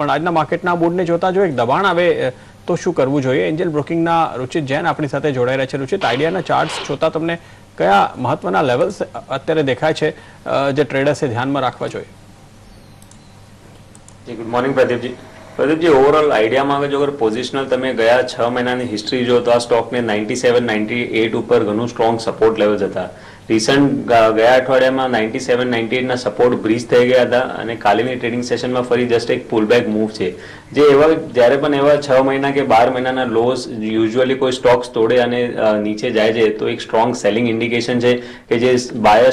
પણ આજના માર્કેટના મૂડને જોતા જો એક દબાણ આવે તો શું કરવું જોઈએ? એન્જલ બ્રોકિંગના રુચિત જૈન આપણી સાથે જોડાઈ રહ્યા છે. રુચિત, આઈડિયાના ચાર્ટ્સ જોતા તમને કયા મહત્વના લેવલ્સ અત્યારે દેખાય છે જે ટ્રેડર્સે ધ્યાનમાં રાખવા જોઈએ? Good morning Pradeepji. Pradeepji, overall આઈડિયામાં જો અગર પોઝિશનલ તમે ગયા 6 મહિનાની હિસ્ટ્રી જો તો આ સ્ટોકને 97, 98 ઉપર ઘણું સ્ટ્રોંગ સપોર્ટ લેવલ્સ હતા. રિસન્ટ ગયા અઠવાડિયામાં 97, 98ના સપોર્ટ બ્રીચ થઈ ગયા હતા અને કાલેની ટ્રેડિંગ સેશનમાં ફરી જસ્ટ એક પુલબેક મૂવ છે. જે એવા જ્યારે પણ એવા 6 મહિના કે 12 મહિનાના લોસ યુઝ્યુઅલી કોઈ સ્ટોક્સ તોડે અને નીચે જાય છે તો એક સ્ટ્રોંગ સેલિંગ ઇન્ડિકેશન છે કે જે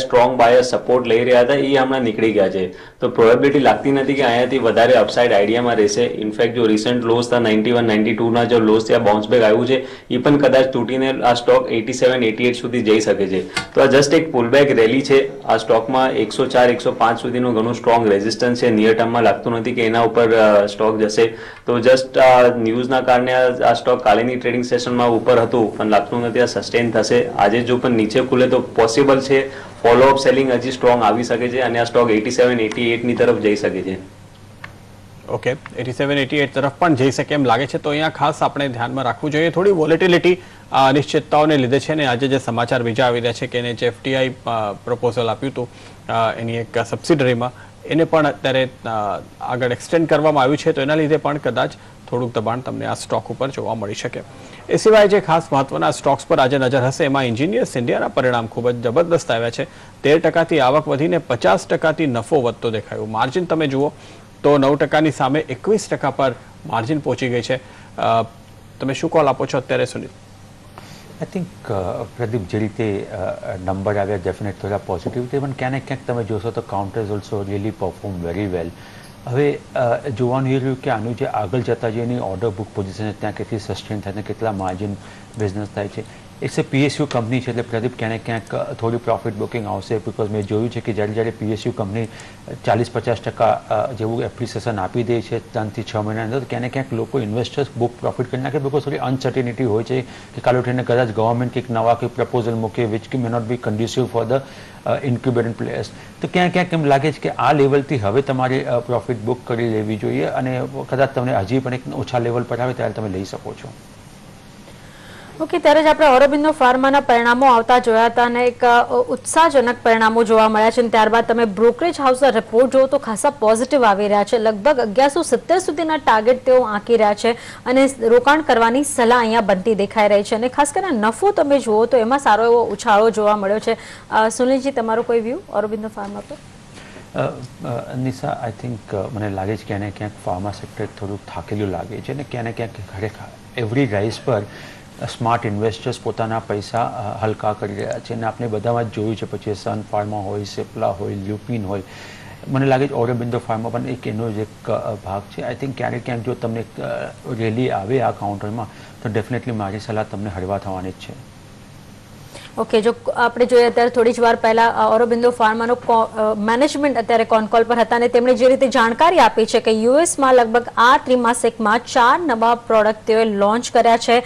સ્ટ્રોંગ બાયર સપોર્ટ લઈ રહ્યા હતા એ હમણાં નીકળી ગયા છે. તો પ્રોબેબિલિટી લાગતી નથી કે અહીંયાથી વધારે અપસાઇડ આઈડિયામાં રહેશે. ઇનફેક્ટ જો રિસન્ટ લોસ હતા 91, 92ના જો લોસ ત્યાં બાઉન્સ બેક આવ્યું છે એ પણ કદાચ તૂટીને આ સ્ટોક 87, 88 સુધી જઈ શકે છે. તો આ જસ્ટ એક પુલબેક રેલી છે. આ સ્ટોકમાં 104, 105 સુધીનું ઘણું સ્ટ્રોંગ રેઝિસ્ટન્સ છે. નિયર ટર્મમાં લાગતું નથી કે એના ઉપર સ્ટોક જશે. તો જસ્ટ ન્યૂઝના કારણે આ સ્ટોક કાલેની ટ્રેડિંગ સેશનમાં ઉપર હતું પણ લાગતું નથી આ સસ્ટેન થશે. આજે જો પણ નીચે ખુલે તો પોસિબલ છે ફોલોઅપ સેલિંગ હજી સ્ટ્રોંગ આવી શકે છે અને આ સ્ટોક 87, 88ની તરફ જઈ શકે છે. ઓકે, 87, 88 તરફ પણ જઈ શકે એમ લાગે છે. તો અહીંયા ખાસ આપણે ધ્યાનમાં રાખવું જોઈએ. થોડી વોલેટિલિટી અનિશ્ચિતતાઓને લીધે છે ને આજે જે સમાચાર બીજા આવી રહ્યા છે કે એને જે FTI પ્રપોઝલ આપ્યું હતું એની એક સબસિડરીમાં એને પણ અત્યારે આગળ એક્સટેન્ડ કરવામાં આવ્યું છે. તો એના લીધે પણ કદાચ થોડુંક દબાણ તમને આ સ્ટોક ઉપર જોવા મળી શકે. એ સિવાય જે ખાસ મહત્વના સ્ટોક્સ પર આજે નજર હશે એમાં એન્જિનિયર્સ ઇન્ડિયાના પરિણામ ખૂબ જ જબરદસ્ત આવ્યા છે. 13%થી આવક વધીને 50%થી નફો વધતો દેખાયો. માર્જિન તમે જુઓ તો 9%ની સામે 21% પર માર્જિન પહોંચી ગઈ છે. તમે શું કોલ આપો છો અત્યારે સુનિલ? આઈ થિંક પ્રદીપ જે રીતે નંબર આવ્યા ડેફિનેટ થોડા પોઝિટિવ છે પણ ક્યાંક ને ક્યાંક તમે જોશો તો counters also really perform very well. હવે જોવાનું એ રહ્યું કે આનું જે આગળ જતાં જે એની ઓર્ડર બુક પોઝિશન ત્યાં કેટલી સસ્ટેન થાય છે, કેટલા માર્જિન બિઝનેસ થાય છે. ઇટ્સ એ PSU કંપની છે એટલે પ્રદીપ ક્યાંક ને ક્યાંક થોડી પ્રોફિટ બુકિંગ આવશે. બિકોઝ મેં જોયું છે કે જ્યારે PSU કંપની 40-50% જેવું એપ્રિસિએશન આપી દે છે 3 થી 6 મહિનાની અંદર તો ક્યાંક ને ક્યાંક લોકો ઇન્વેસ્ટર્સ બુક પ્રોફિટ કરી નાખે. બિકોઝ થોડી અનસર્ટિનિટી હોય છે કે કાલે ઉઠીને કદાચ ગવર્મેન્ટ કંઈક નવા કંઈક પ્રપોઝલ મૂકે which may not be conducive for the incumbent players. તો ક્યાંક એમ લાગે છે કે આ લેવલથી હવે તમારે પ્રોફિટ બુક કરી લેવી જોઈએ અને કદાચ તમને હજી પણ એક ઓછા લેવલ પર આવે ત્યારે તમે લઈ શકો છો. ઓકે, ત્યારે જ આપણે ઓરોબિંદો ફાર્માના પરિણામો આવતા જોયા હતા અને એક ઉત્સાહજનક પરિણામો જોવા મળ્યા છે. ત્યારબાદ તમે બ્રોકરેજ હાઉસના રિપોર્ટ જુઓ તો ખાસા પોઝિટિવ આવી રહ્યા છે. લગભગ 1170 સુધીના ટાર્ગેટ તેઓ આંકી રહ્યા છે અને રોકાણ કરવાની સલાહ અહીંયા બનતી દેખાઈ રહી છે. અને ખાસ કરીને નફો તમે જુઓ તો એમાં સારો એવો ઉછાળો જોવા મળ્યો છે. સુનિલજી, તમારો કોઈ વ્યૂ ઓરોબિંદો ફાર્મા પર? નિશા, આઈ થિંક મને લાગે છે કે ક્યાંક ફાર્મા સેક્ટર થોડુંક થાકેલું લાગે છે અને ક્યાંક ખરેખર એવરી રાઇઝ પર સ્માર્ટ ઇન્વેસ્ટર્સ પોતાના પૈસા હલકા કરી રહ્યા છે અને આપણે બધામાં જ જોયું છે. પછી સન ફાર્મા હોય, સિપ્લા હોય, લ્યુપિન હોય, મને લાગે છે ઓરોબિંદો ફાર્મા પણ એક એનો જ એક ભાગ છે. આઈ થિંક ક્યાંક જો તમને રેલી આવે આ કાઉન્ટરમાં તો ડેફિનેટલી મારી સલાહ તમને હળવા થવાની જ છે. ઓકે, જો આપણે જોઈએ અત્યારે થોડી જ વાર પહેલા ઓરોબિંદો ફાર્માનો મેનેજમેન્ટ અત્યારે કોલ પર હતા અને તેમણે જે રીતે જાણકારી આપી છે કે યુએસમાં લગભગ આ ત્રિમાસિકમાં 4 નવા પ્રોડક્ટ તેઓએ લોન્ચ કર્યા છે.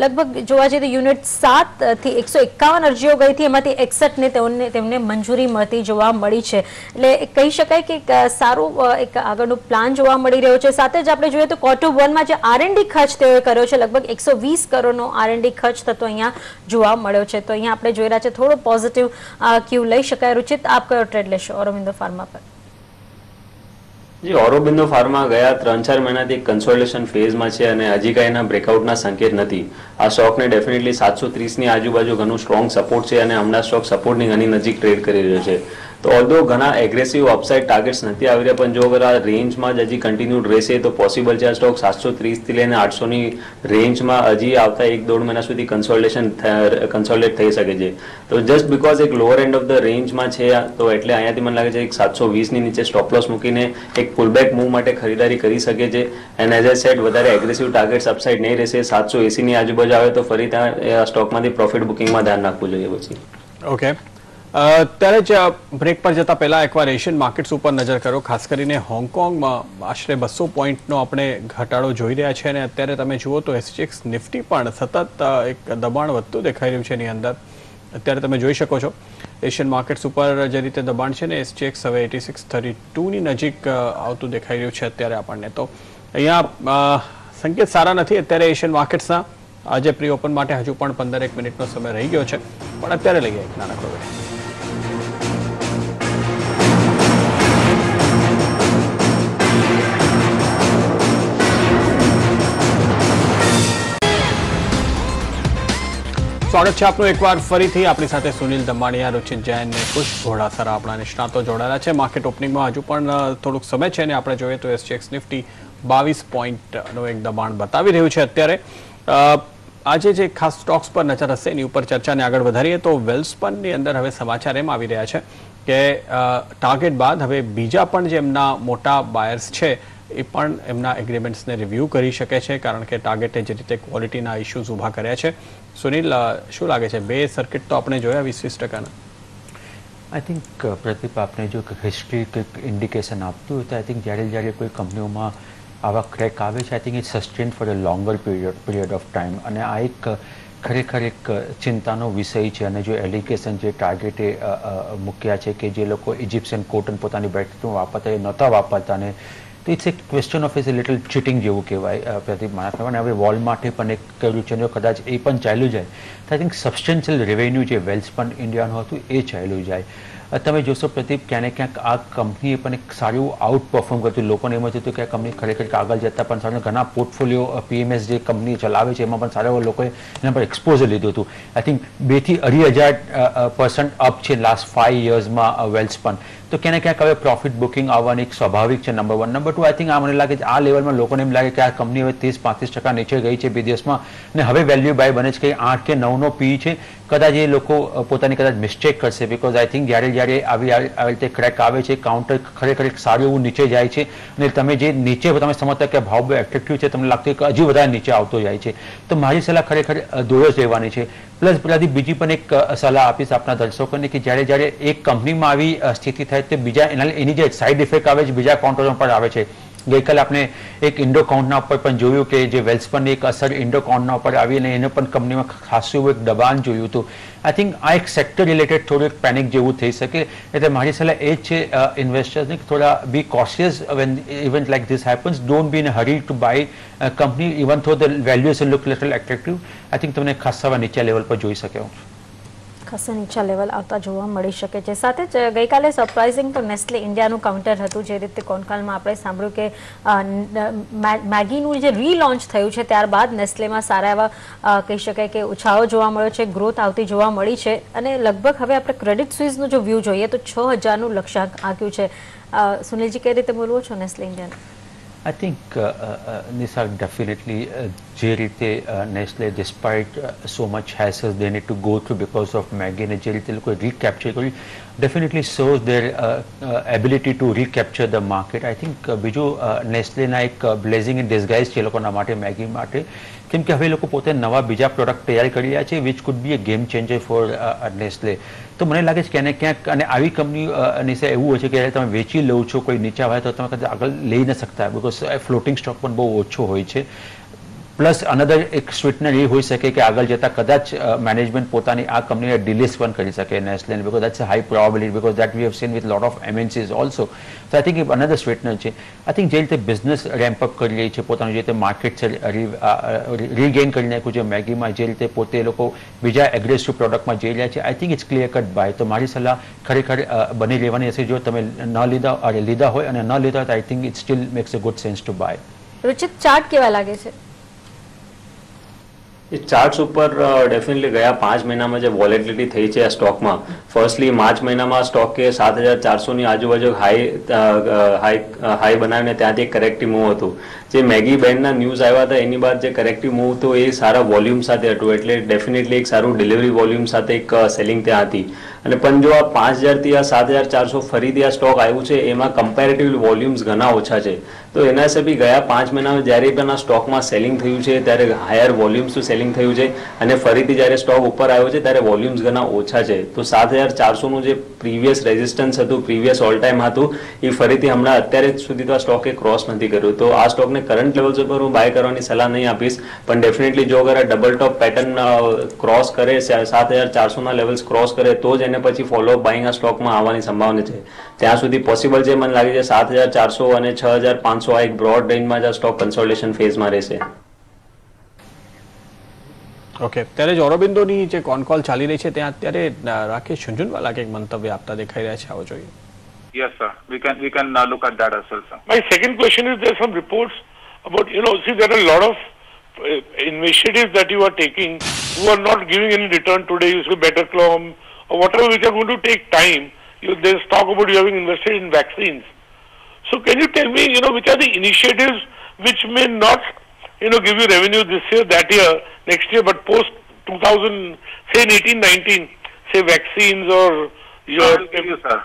લગભગ જોવા જઈએ તો યુનિટ 7 થી 151 અરજીઓ ગઈ હતી, એમાંથી 61ને તેમને મંજૂરી મળતી જોવા મળી છે. એટલે કહી શકાય કે સારું એક આગળનું પ્લાન જોવા મળી રહ્યો છે. સાથે જ આપણે જોઈએ તો Q1માં જે R&D ખર્ચ તેઓએ કર્યો છે લગભગ 120 કરોડનો R&D ખર્ચ થતો અહીંયા જોવા મળ્યો છે. તો અહીંયા આપણે જોઈ રહ્યા છે થોડો પોઝિટિવ ક્યુ લઈ શકાય. રુચિત, આપ કયો ટ્રેડ લેશો ઓરોબિંદો ફાર્મા પર? જી, ઓરોબિંદો ફાર્મા ગયા 3-4 મહિનાથી કન્સોલિડેશન ફેઝમાં છે અને હજી કાંઈ એના બ્રેકઆઉટના સંકેત નથી. આ સ્ટોકને ડેફિનેટલી 730ની આજુબાજુ ઘણું સ્ટ્રોંગ સપોર્ટ છે અને હમણાં સ્ટોક સપોર્ટની ઘણી નજીક ટ્રેડ કરી રહ્યો છે. તો ઓલ્ધો ઘણા એગ્રેસિવ અપસાઇડ ટાર્ગેટ્સ નથી આવી રહ્યા પણ જો અગર આ રેન્જમાં જ હજી કન્ટિન્યુડ રહેશે તો પોસિબલ છે આ સ્ટોક 730થી લઈને 800ની રેન્જમાં હજી આવતા 1-1.5 મહિના સુધી કન્સોલિડેટ થઈ શકે છે. તો જસ્ટ બીકોઝ એક લોઅર એન્ડ ઓફ ધ રેન્જમાં છે તો એટલે અહીંયાથી મને લાગે છે એક 720ની નીચે સ્ટોપ લોસ મૂકીને એક પુલબેક મૂવ માટે ખરીદારી કરી શકે છે. એન્ડ એઝ એ સેટ વધારે એગ્રેસિવ ટાર્ગેટ્સ અપસાઇડ નહીં રહેશે. 780ની આજુબાજુ આવે તો ફરી ત્યાં સ્ટોકમાંથી પ્રોફિટ બુકિંગમાં ધ્યાન રાખવું જોઈએ પછી. ઓકે, ત્યારે જ બ્રેક પર જતા પહેલા એકવાર એશિયન માર્કેટ્સ ઉપર નજર કરો. ખાસ કરીને હોંગકોંગમાં આશરે 200 પોઈન્ટનો આપણે ઘટાડો જોઈ રહ્યા છે અને અત્યારે તમે જુઓ તો SGX નિફ્ટી પણ સતત એક દબાણ વધતું દેખાઈ રહ્યું છે એની અંદર. અત્યારે તમે જોઈ શકો છો એશિયન માર્કેટ્સ ઉપર જે રીતે દબાણ છે ને SGX હવે 8632 ની નજીક આવતું દેખાઈ રહ્યું છે અત્યારે આપણને. તો અહીંયા સંકેત સારા નથી અત્યારે એશિયન માર્કેટ્સના. આજે પ્રી ઓપન માટે હજુ પણ 15 મિનિટનો સમય રહી ગયો છે, પણ અત્યારે લઈએ એક નાનકડો બ્રેક. સ્વાગત છે આપનું એકવાર ફરીથી. આપણી સાથે સુનિલ દમાણીયા, રુચિત જૈન અને પુષ્પ ઘોડાસરા આપણા નિષ્ણાતો જોડાયેલા છે. માર્કેટ ઓપનિંગમાં હજુ પણ થોડુંક સમય છે અને આપણે જોઈએ તો SGX નિફ્ટી 22 પોઈન્ટનું એક દબાણ બતાવી રહ્યું છે અત્યારે. આજે જે ખાસ સ્ટોક્સ પર નજર હશે એની ઉપર ચર્ચાને આગળ વધારીએ તો વેલ્સપનની અંદર હવે સમાચાર એમ આવી રહ્યા છે કે ટાર્ગેટ બાદ હવે બીજા પણ જે એમના મોટા બાયર્સ છે એ પણ એમના એગ્રીમેન્ટ્સને રિવ્યૂ કરી શકે છે, કારણ કે ટાર્ગેટે જે રીતે ક્વોલિટીના ઇશ્યુઝ ઊભા કર્યા છે. સુનિલ, શું લાગે છે? બે સર્કિટ તો આપણે જોયા 20-20%. આઈ થિંક પ્રદીપ, આપણે જો હિસ્ટ્રી ઇન્ડિકેશન આપતું હોય તો આઈ થિંક જ્યારે કોઈ કંપનીઓમાં આવા ક્રેક આવે છે, I think it sustain for a longer period of time. અને આ એક ખરેખર એક ચિંતાનો વિષય છે. અને જો એલિગેશન જે ટાર્ગેટે મૂક્યા છે કે જે લોકો ઇજિપ્શિયન કોટન પોતાની બેટરીમાં વાપરતા એ નહોતા વાપરતા, ને તો ઇટ્સ એક question of is a little cheating જેવું કહેવાય પ્રદીપ મારા પ્રમાણે. હવે વોલમાર્ટે પણ એક કર્યું છે, જો કદાચ એ પણ ચાલ્યું જાય તો આઈ થિંક સબસ્ટેન્શિયલ રેવન્યુ જે વેલ્સપન ઇન્ડિયાનું હતું એ ચાલ્યું જાય. તમે જોશો પ્રદીપ, ક્યાંને ક્યાંક આ કંપનીએ પણ એક સારું આઉટ પરફોર્મ કર્યું. લોકોને એમ હતું કે આ કંપની ખરેખર આગળ જતાં પણ સારું, ઘણા પોર્ટફોલિયો PMS જે કંપની ચલાવે છે એમાં પણ સારા લોકોએ એના પર એક્સપોઝર લીધું હતું. આઈ થિંક 2 થી 2,500% અપ છે લાસ્ટ 5 યર્સમાં વેલ્સપન. તો ક્યાંને ક્યાંક હવે પ્રોફિટ બુકિંગ આવવાની એક સ્વાભાવિક છે, નંબર 1. નંબર 2, આઈ થિંક આ મને લાગે છે આ લેવલમાં લોકોને એમ લાગે કે આ કંપની હવે 30-35% નીચે ગઈ છે વિદેશમાં ને હવે વેલ્યુ બાય બને છે કે 8 કે 9નો PE છે. કદાચ એ લોકો પોતાની કદાચ મિસ્ટેક કરશે, બિકોઝ આઈ થિંક જ્યારે આવી રીતે ક્રેક આવે છે, કાઉન્ટર ખરેખર એક સારું એવું નીચે જાય છે અને તમે જે નીચે તમે સમજતા કે ભાવ બહુ એટ્રેક્ટિવ છે, તમને લાગતું કે હજી વધારે નીચે આવતો જાય છે. તો મારી સલાહ ખરેખર દૂર જ રહેવાની છે. પ્લસ પ્રદીપ, બીજી પણ એક સલાહ આપીશ આપના દર્શકોને કે જ્યારે એક કંપનીમાં આવી સ્થિતિ થાય તો બીજા એની જે સાઇડ ઇફેક્ટ આવે છે બીજા કાઉન્ટરો પર આવે છે. ગઈકાલે આપણે એક ઇન્ડો કાઉન્ટના ઉપર પણ જોયું કે જે વેલ્સપનની એક અસર ઇન્ડો કાઉન્ટના ઉપર આવી અને એને પણ કંપનીમાં ખાસું એવું એક દબાણ જોયું હતું. આઈ થિંક આ એક સેક્ટર રિલેટેડ થોડું એક પેનિક જેવું થઈ શકે. એટલે મારી સલાહ એ જ છે ઇન્વેસ્ટર્સને કે થોડા be cautious when event like this happens. Don't be in a hurry to buy company even though the valuation look little attractive. I think તમને ખાસા નીચા લેવલ પર જોઈ શકે હું. ખાસા નીચા લેવલ આવતા જોવા મળી શકે છે. સાથે જ ગઈકાલે સરપ્રાઇઝિંગ તો નેસ્લે ઇન્ડિયાનું કાઉન્ટર હતું. જે રીતે કોનકાલમાં આપણે સાંભળ્યું કે મેગીનું જે રીલોન્ચ થયું છે ત્યારબાદ નેસ્લેમાં સારા એવા કહી શકાય કે ઉછાળો જોવા મળ્યો છે, ગ્રોથ આવતી જોવા મળી છે. અને લગભગ હવે આપણે ક્રેડિટ સ્વિસનું જો વ્યૂ જોઈએ તો 6,000નું લક્ષ્યાંક આંક્યું છે. સુનિલજી, કઈ રીતે બોલવો છો નેસ્લે ઇન્ડિયાને? આઈ થિંક નિશા ડેફિનેટલી જે રીતે Nestle despite so much hassles they need to go through because of Maggi, અને જે રીતે લોકોએ રીકેપ્ચર કર્યું definitely shows their ability to recapture the market. I think બીજું નેસ્લેના એક બ્લેઝિંગ ઇન ડિસગાઇઝ છે એ લોકોના માટે, મેગી માટે, કેમ કે હવે લોકો પોતે નવા બીજા પ્રોડક્ટ તૈયાર કરી રહ્યા છે which could be a game changer for Nestle. તો મને લાગે છે કે એને ક્યાંક, અને આવી કંપની એવું હોય છે કે તમે વેચી લો છો કોઈ નીચા હોય તો તમે કદાચ આગળ લઈ ન શકતા, બિકોઝ ફ્લોટિંગ સ્ટોક પણ બહુ ઓછો હોય છે. પ્લસ અનધર એક સ્વીટનર એ હોઈ શકે કે આગળ જતાં કદાચ મેનેજમેન્ટ પોતાની આ કંપનીને ડિલિસ્ટ પણ કરી શકે નેસ્લેને, because that's a high probability, because that we have seen with lot of MNCs also. તો આઈ થિંક અનધર સ્વીટનર છે. આઈ થિંક જે રીતે બિઝનેસ રેમ્પઅપ કરી રહી છે, પોતાનું જે રીતે માર્કેટ છે રીગેઇન કરી નાખ્યું છે મેગીમાં, જે રીતે પોતે લોકો બીજા એગ્રેસિવ પ્રોડક્ટમાં જઈ રહ્યા છે, I think it's clear cut buy. તો મારી સલાહ ખરેખર બની રહેવાની હશે. જો તમે લીધા હોય અને ન લીધા હોય તો I think it still makes a good sense to buy. Ruchit, chart કેવા લાગે છે? એ ચાર્ટ્સ ઉપર ડેફિનેટલી ગયા 5 મહિનામાં જે વોલેટિલિટી થઈ છે આ સ્ટોકમાં, ફર્સ્ટલી માર્ચ મહિનામાં સ્ટોકે 7,400ની આજુબાજુ હાઈ બનાવીને ત્યાંથી એક કરેક્ટિવ મૂવ હતું. જે મેગી બ્રાન્ડના ન્યૂઝ આવ્યા હતા એની બાદ જે કરેક્ટિવ મૂવ હતો એ સારા વોલ્યુમ સાથે હતું, એટલે ડેફિનેટલી એક સારું ડિલિવરી વોલ્યુમ સાથે એક સેલિંગ ત્યાં હતી. અને પણ જો આ 5,000થી આ 7,400 ફરીથી આ સ્ટોક આવ્યું છે એમાં કમ્પેરેટિવલી વોલ્યુમ્સ ઘણા ઓછા છે. તો એના હિસાબે ગયા 5 મહિનામાં જ્યારે પણ આ સ્ટોકમાં સેલિંગ થયું છે ત્યારે હાયર વોલ્યુમ્સનું સેલિંગ થયું છે, અને ફરીથી જ્યારે સ્ટોક ઉપર આવ્યો છે ત્યારે વોલ્યુમ્સ ઘણા ઓછા છે. તો 7,400નું જે પ્રીવિયસ રેઝિસ્ટન્સ હતું, પ્રીવિયસ ઓલ ટાઈમ હતું, એ ફરીથી હમણાં અત્યારે સુધી તો આ સ્ટોકે ક્રોસ નથી કર્યું. તો આ સ્ટોકને કરંટ લેવલ્સ ઉપર હું બાય કરવાની સલાહ નહીં આપીશ, પણ ડેફિનેટલી જો અગર આ ડબલ ટોપ પેટર્ન ક્રોસ કરે, 7400ના લેવલ્સ ક્રોસ કરે તો જ એને પછી ફોલો બાઇંગ આ સ્ટોકમાં આવવાની સંભાવના છે. ત્યાં સુધી પોસિબલ છે મને લાગે છે 7400 અને 6500 આ એક બ્રોડ રેન્જમાં જ આ સ્ટોક કન્સોલિડેશન ફેઝમાં રહેશે. ઓકે, ત્યારે જ ઓરોબિંદોની જે કોન કોલ ચાલી રહી છે ત્યાં અત્યારે રાકેશ ઝુંઝુનવાલા કંઈક મંતવ્ય આપતા દેખાઈ રહ્યા છે, આવો જોઈએ. Yes, sir. We can look at that as well, sir. My second question is, there are some reports about, see, there are a lot of initiatives that you are taking who are not giving any return today. You say Better Clom or whatever, which are going to take time. There's talk about you having invested in vaccines. So can you tell me, which are the initiatives which may not, give you revenue this year, that year, next year, but post 2000, say in 18-19, say vaccines or your...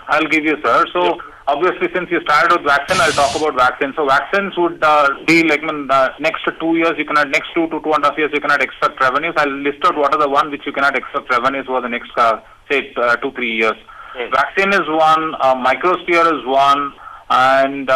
I'll give you, sir. So obviously, since you started with vaccine, I'll talk about vaccines. So vaccines would be like next 2 years, you cannot, next 2 to 2.5 years, you cannot expect revenues. I'll list out what are the one which you cannot expect revenues for the next, say, 2-3 years. Vaccine is one, microsphere is one, and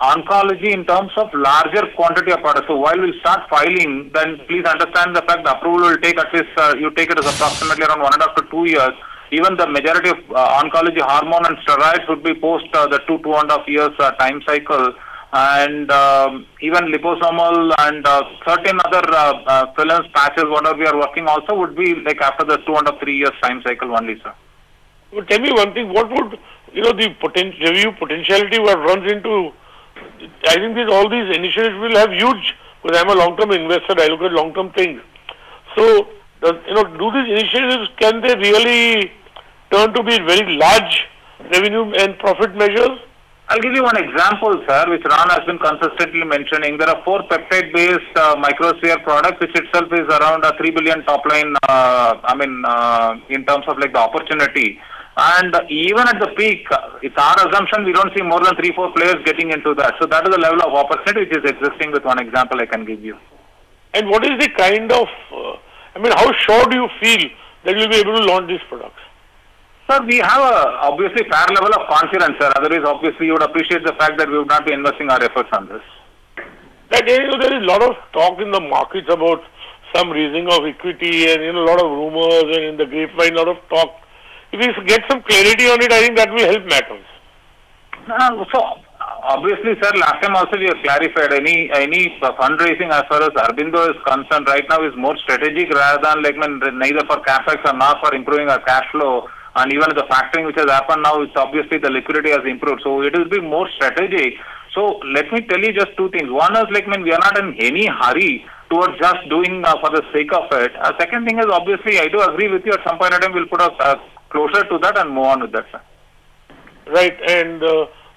oncology in terms of larger quantity of products. So while we start filing, then please understand the fact the approval will take at least, you take it as approximately around 1.5 to 2 years. Even the majority of oncology hormone and steroids would be post the 2.5 years time cycle. And even liposomal and certain other films, patches, whatever we are working also would be like after the 2.5 3 years time cycle only, sir. Well, tell me one thing, what would, the revenue potentiality what runs into, I think all these initiatives will have huge, because I'm a long-term investor, I look at long-term things. So, do these initiatives, can they really turn to be very large revenue and profit measures? I'll give you one example, sir, which Ron has been consistently mentioning. There are 4 peptide-based microsphere products, which itself is around a 3 billion top line, in terms of like the opportunity. And even at the peak, it's our assumption we don't see more than 3-4 players getting into that. So that is the level of opportunity which is existing with one example I can give you. And what is the kind of, how sure do you feel that you'll be able to launch these products? Sir, we have a obviously fair level of confidence, sir. Otherwise, obviously, you would appreciate the fact that we would not be investing our efforts on this. There is a lot of talk in the markets about some raising of equity and a lot of rumors, and in the grapevine, a lot of talk. If we get some clarity on it, I think that will help matters. So, obviously, sir, last time also we have clarified any fundraising as far as Aurobindo is concerned right now is more strategic rather than like neither for capex or not for improving our cash flow. And even the factoring which has happened now, it's obviously the liquidity has improved. So it will be more strategic. So let me tell you just 2 things. One is like we are not in any hurry towards just doing for the sake of it. Second thing is obviously I do agree with you. At some point in time we'll put us closer to that and move on with that, sir. Right, and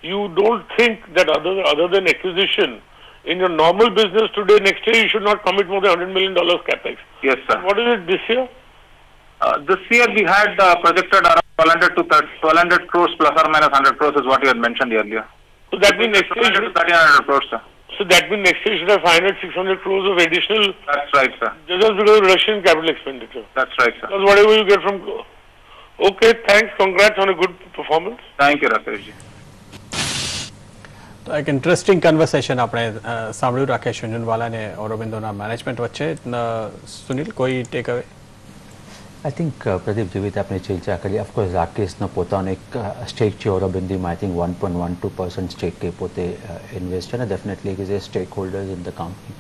you don't think that other than acquisition, in your normal business today, next year you should not commit more than $100 million capex. Yes, sir. What is it this year? This year we had projected around 1,200 crores plus or minus 100 crores is what you had mentioned earlier. So that means next year 1,300 crores, sir. So that means next year you should have 500-600 crores of additional. That's right, sir. Just because of reduction in capital expenditure. That's right, sir. Because whatever you get from. Okay, thanks. Congrats on a good performance. Thank you, Rakesh ji. તો એક interesting conversation આપણે સાંભળ્યું રાકેશ ઝુંઝુનવાલા અને ઓરોબિંદોના management વચ્ચે. સુનિલ, કોઈ tech અવે? આઈ think Pradeep, જેવી રીતે આપણે ચર્ચા કરી, ઓફકોર્સ રાકેશનો પોતાનો એક સ્ટેક છે ઓરોબિંદોમાં. આઈ થિંક 1.12% સ્ટેક એ પોતે ઇન્વેસ્ટ છે ને definitely is A stack holders in the company.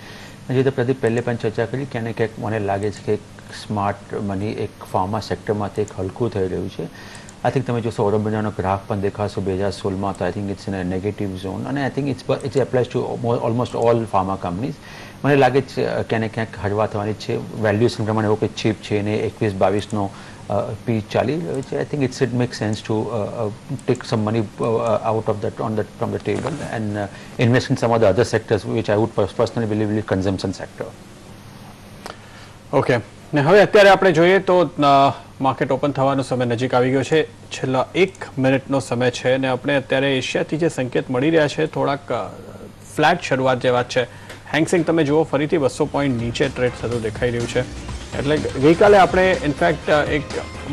જે રીતે પ્રદીપ પહેલે પણ ચર્ચા કરી, ક્યાંક ને ક્યાંક મને લાગે છે કે સ્માર્ટ મની એક ફાર્મા સેક્ટરમાં એક હલકું થઈ રહ્યું છે. આઈ થિંક તમે જોશો ઓરોબિંદોનો ગ્રાફ પણ દેખાશો 2016માં, તો I think it's in a negative zone. અને I think it's applies to almost all pharma companies. મને લાગે છે ક્યાંક ને ક્યાંક હળવા થવાની છે. વેલ્યુએશન પ્રમાણે એવો કંઈ ચીપ છે ને 21-22નો પીચ ચાલી રહ્યો છે. I think it make sense to take some money out of from the table and invest in sum of the other sectors which I would personally believe consumption sector. Okay, ને હવે અત્યારે આપણે જોઈએ તો market open થવાનો સમય નજીક આવી ગયો છે. છેલ્લા 1 મિનિટનો સમય છે અને આપણે અત્યારે એશિયાથી જે સંકેત મળી રહ્યા છે થોડાક ફ્લેટ શરૂઆત જેવા છે. હેંગસેંગ તમે જુઓ ફરીથી 200 પોઈન્ટ નીચે ટ્રેડ થતું દેખાઈ રહ્યું છે. એટલે ગઈકાલે આપણે ઇનફેક્ટ એક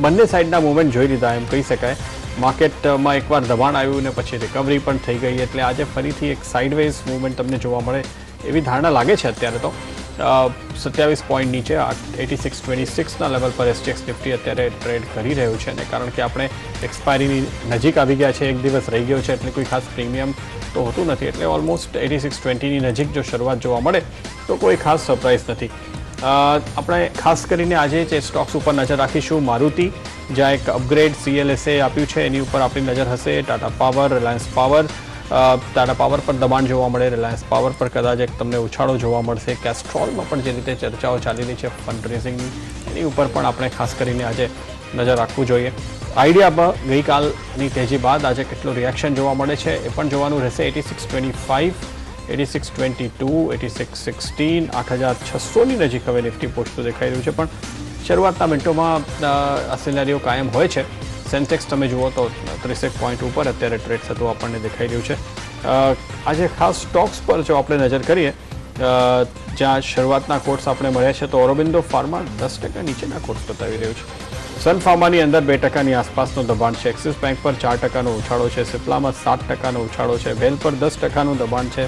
બંને સાઈડના મૂવમેન્ટ જોઈ લીધા એમ કહી શકાય. માર્કેટમાં એકવાર દબાણ આવ્યું ને પછી રિકવરી પણ થઈ ગઈ, એટલે આજે ફરીથી એક સાઇડવેઝ મૂવમેન્ટ તમને જોવા મળે એવી ધારણા લાગે છે અત્યારે તો. 27 પોઈન્ટ નીચે 8626ના લેવલ પર SGX નિફ્ટી અત્યારે ટ્રેડ કરી રહ્યું છે, અને કારણ કે આપણે એક્સપાયરીની નજીક આવી ગયા છે, એક દિવસ રહી ગયો છે, એટલે કોઈ ખાસ પ્રીમિયમ તો હોતું નથી, એટલે ઓલમોસ્ટ 8620ની નજીક જો શરૂઆત જોવા મળે તો કોઈ ખાસ સરપ્રાઇઝ નથી. આપણે ખાસ કરીને આજે જે સ્ટોક્સ ઉપર નજર રાખીશું, મારુતિ જ્યાં એક અપગ્રેડ CLSA આપ્યું છે એની ઉપર આપણી નજર હશે. Tata power, Reliance power, Tata power પર દબાણ જોવા મળે, રિલાયન્સ પાવર પર કદાચ એક તમને ઉછાળો જોવા મળશે. કેસ્ટ્રોલમાં પણ જે રીતે ચર્ચાઓ ચાલી રહી છે ફંડ રેઝિંગની, એની ઉપર પણ આપણે ખાસ કરીને આજે નજર રાખવું જોઈએ. આઈડિયામાં ગઈકાલની તેજી બાદ આજે કેટલું રિએક્શન જોવા મળે છે એ પણ જોવાનું રહેશે. 8625, 8622, 8616, 8600ની નજીક હવે નિફ્ટી પહોંચતું દેખાઈ રહ્યું છે, પણ શરૂઆતના મિનિટોમાં આ સિનેરિયો કાયમ હોય છે. સેન્સેક્સ તમે જુઓ તો 30 પોઈન્ટ ઉપર અત્યારે ટ્રેડ થતું આપણને દેખાઈ રહ્યું છે. આજે ખાસ સ્ટોક્સ પર જો આપણે નજર કરીએ, જ્યાં શરૂઆતના કોટ્સ આપણે મળ્યા છે, તો ઓરોબિંદો ફાર્મા 10% નીચેના કોટ્સ બતાવી રહ્યું છે. સન ફાર્માની અંદર 2%ની આસપાસનું દબાણ છે. એક્સિસ બેંક પર 4%નો ઉછાળો છે. સિપ્લામાં 7%નો ઉછાળો છે. વેલ પર 10%નું દબાણ છે.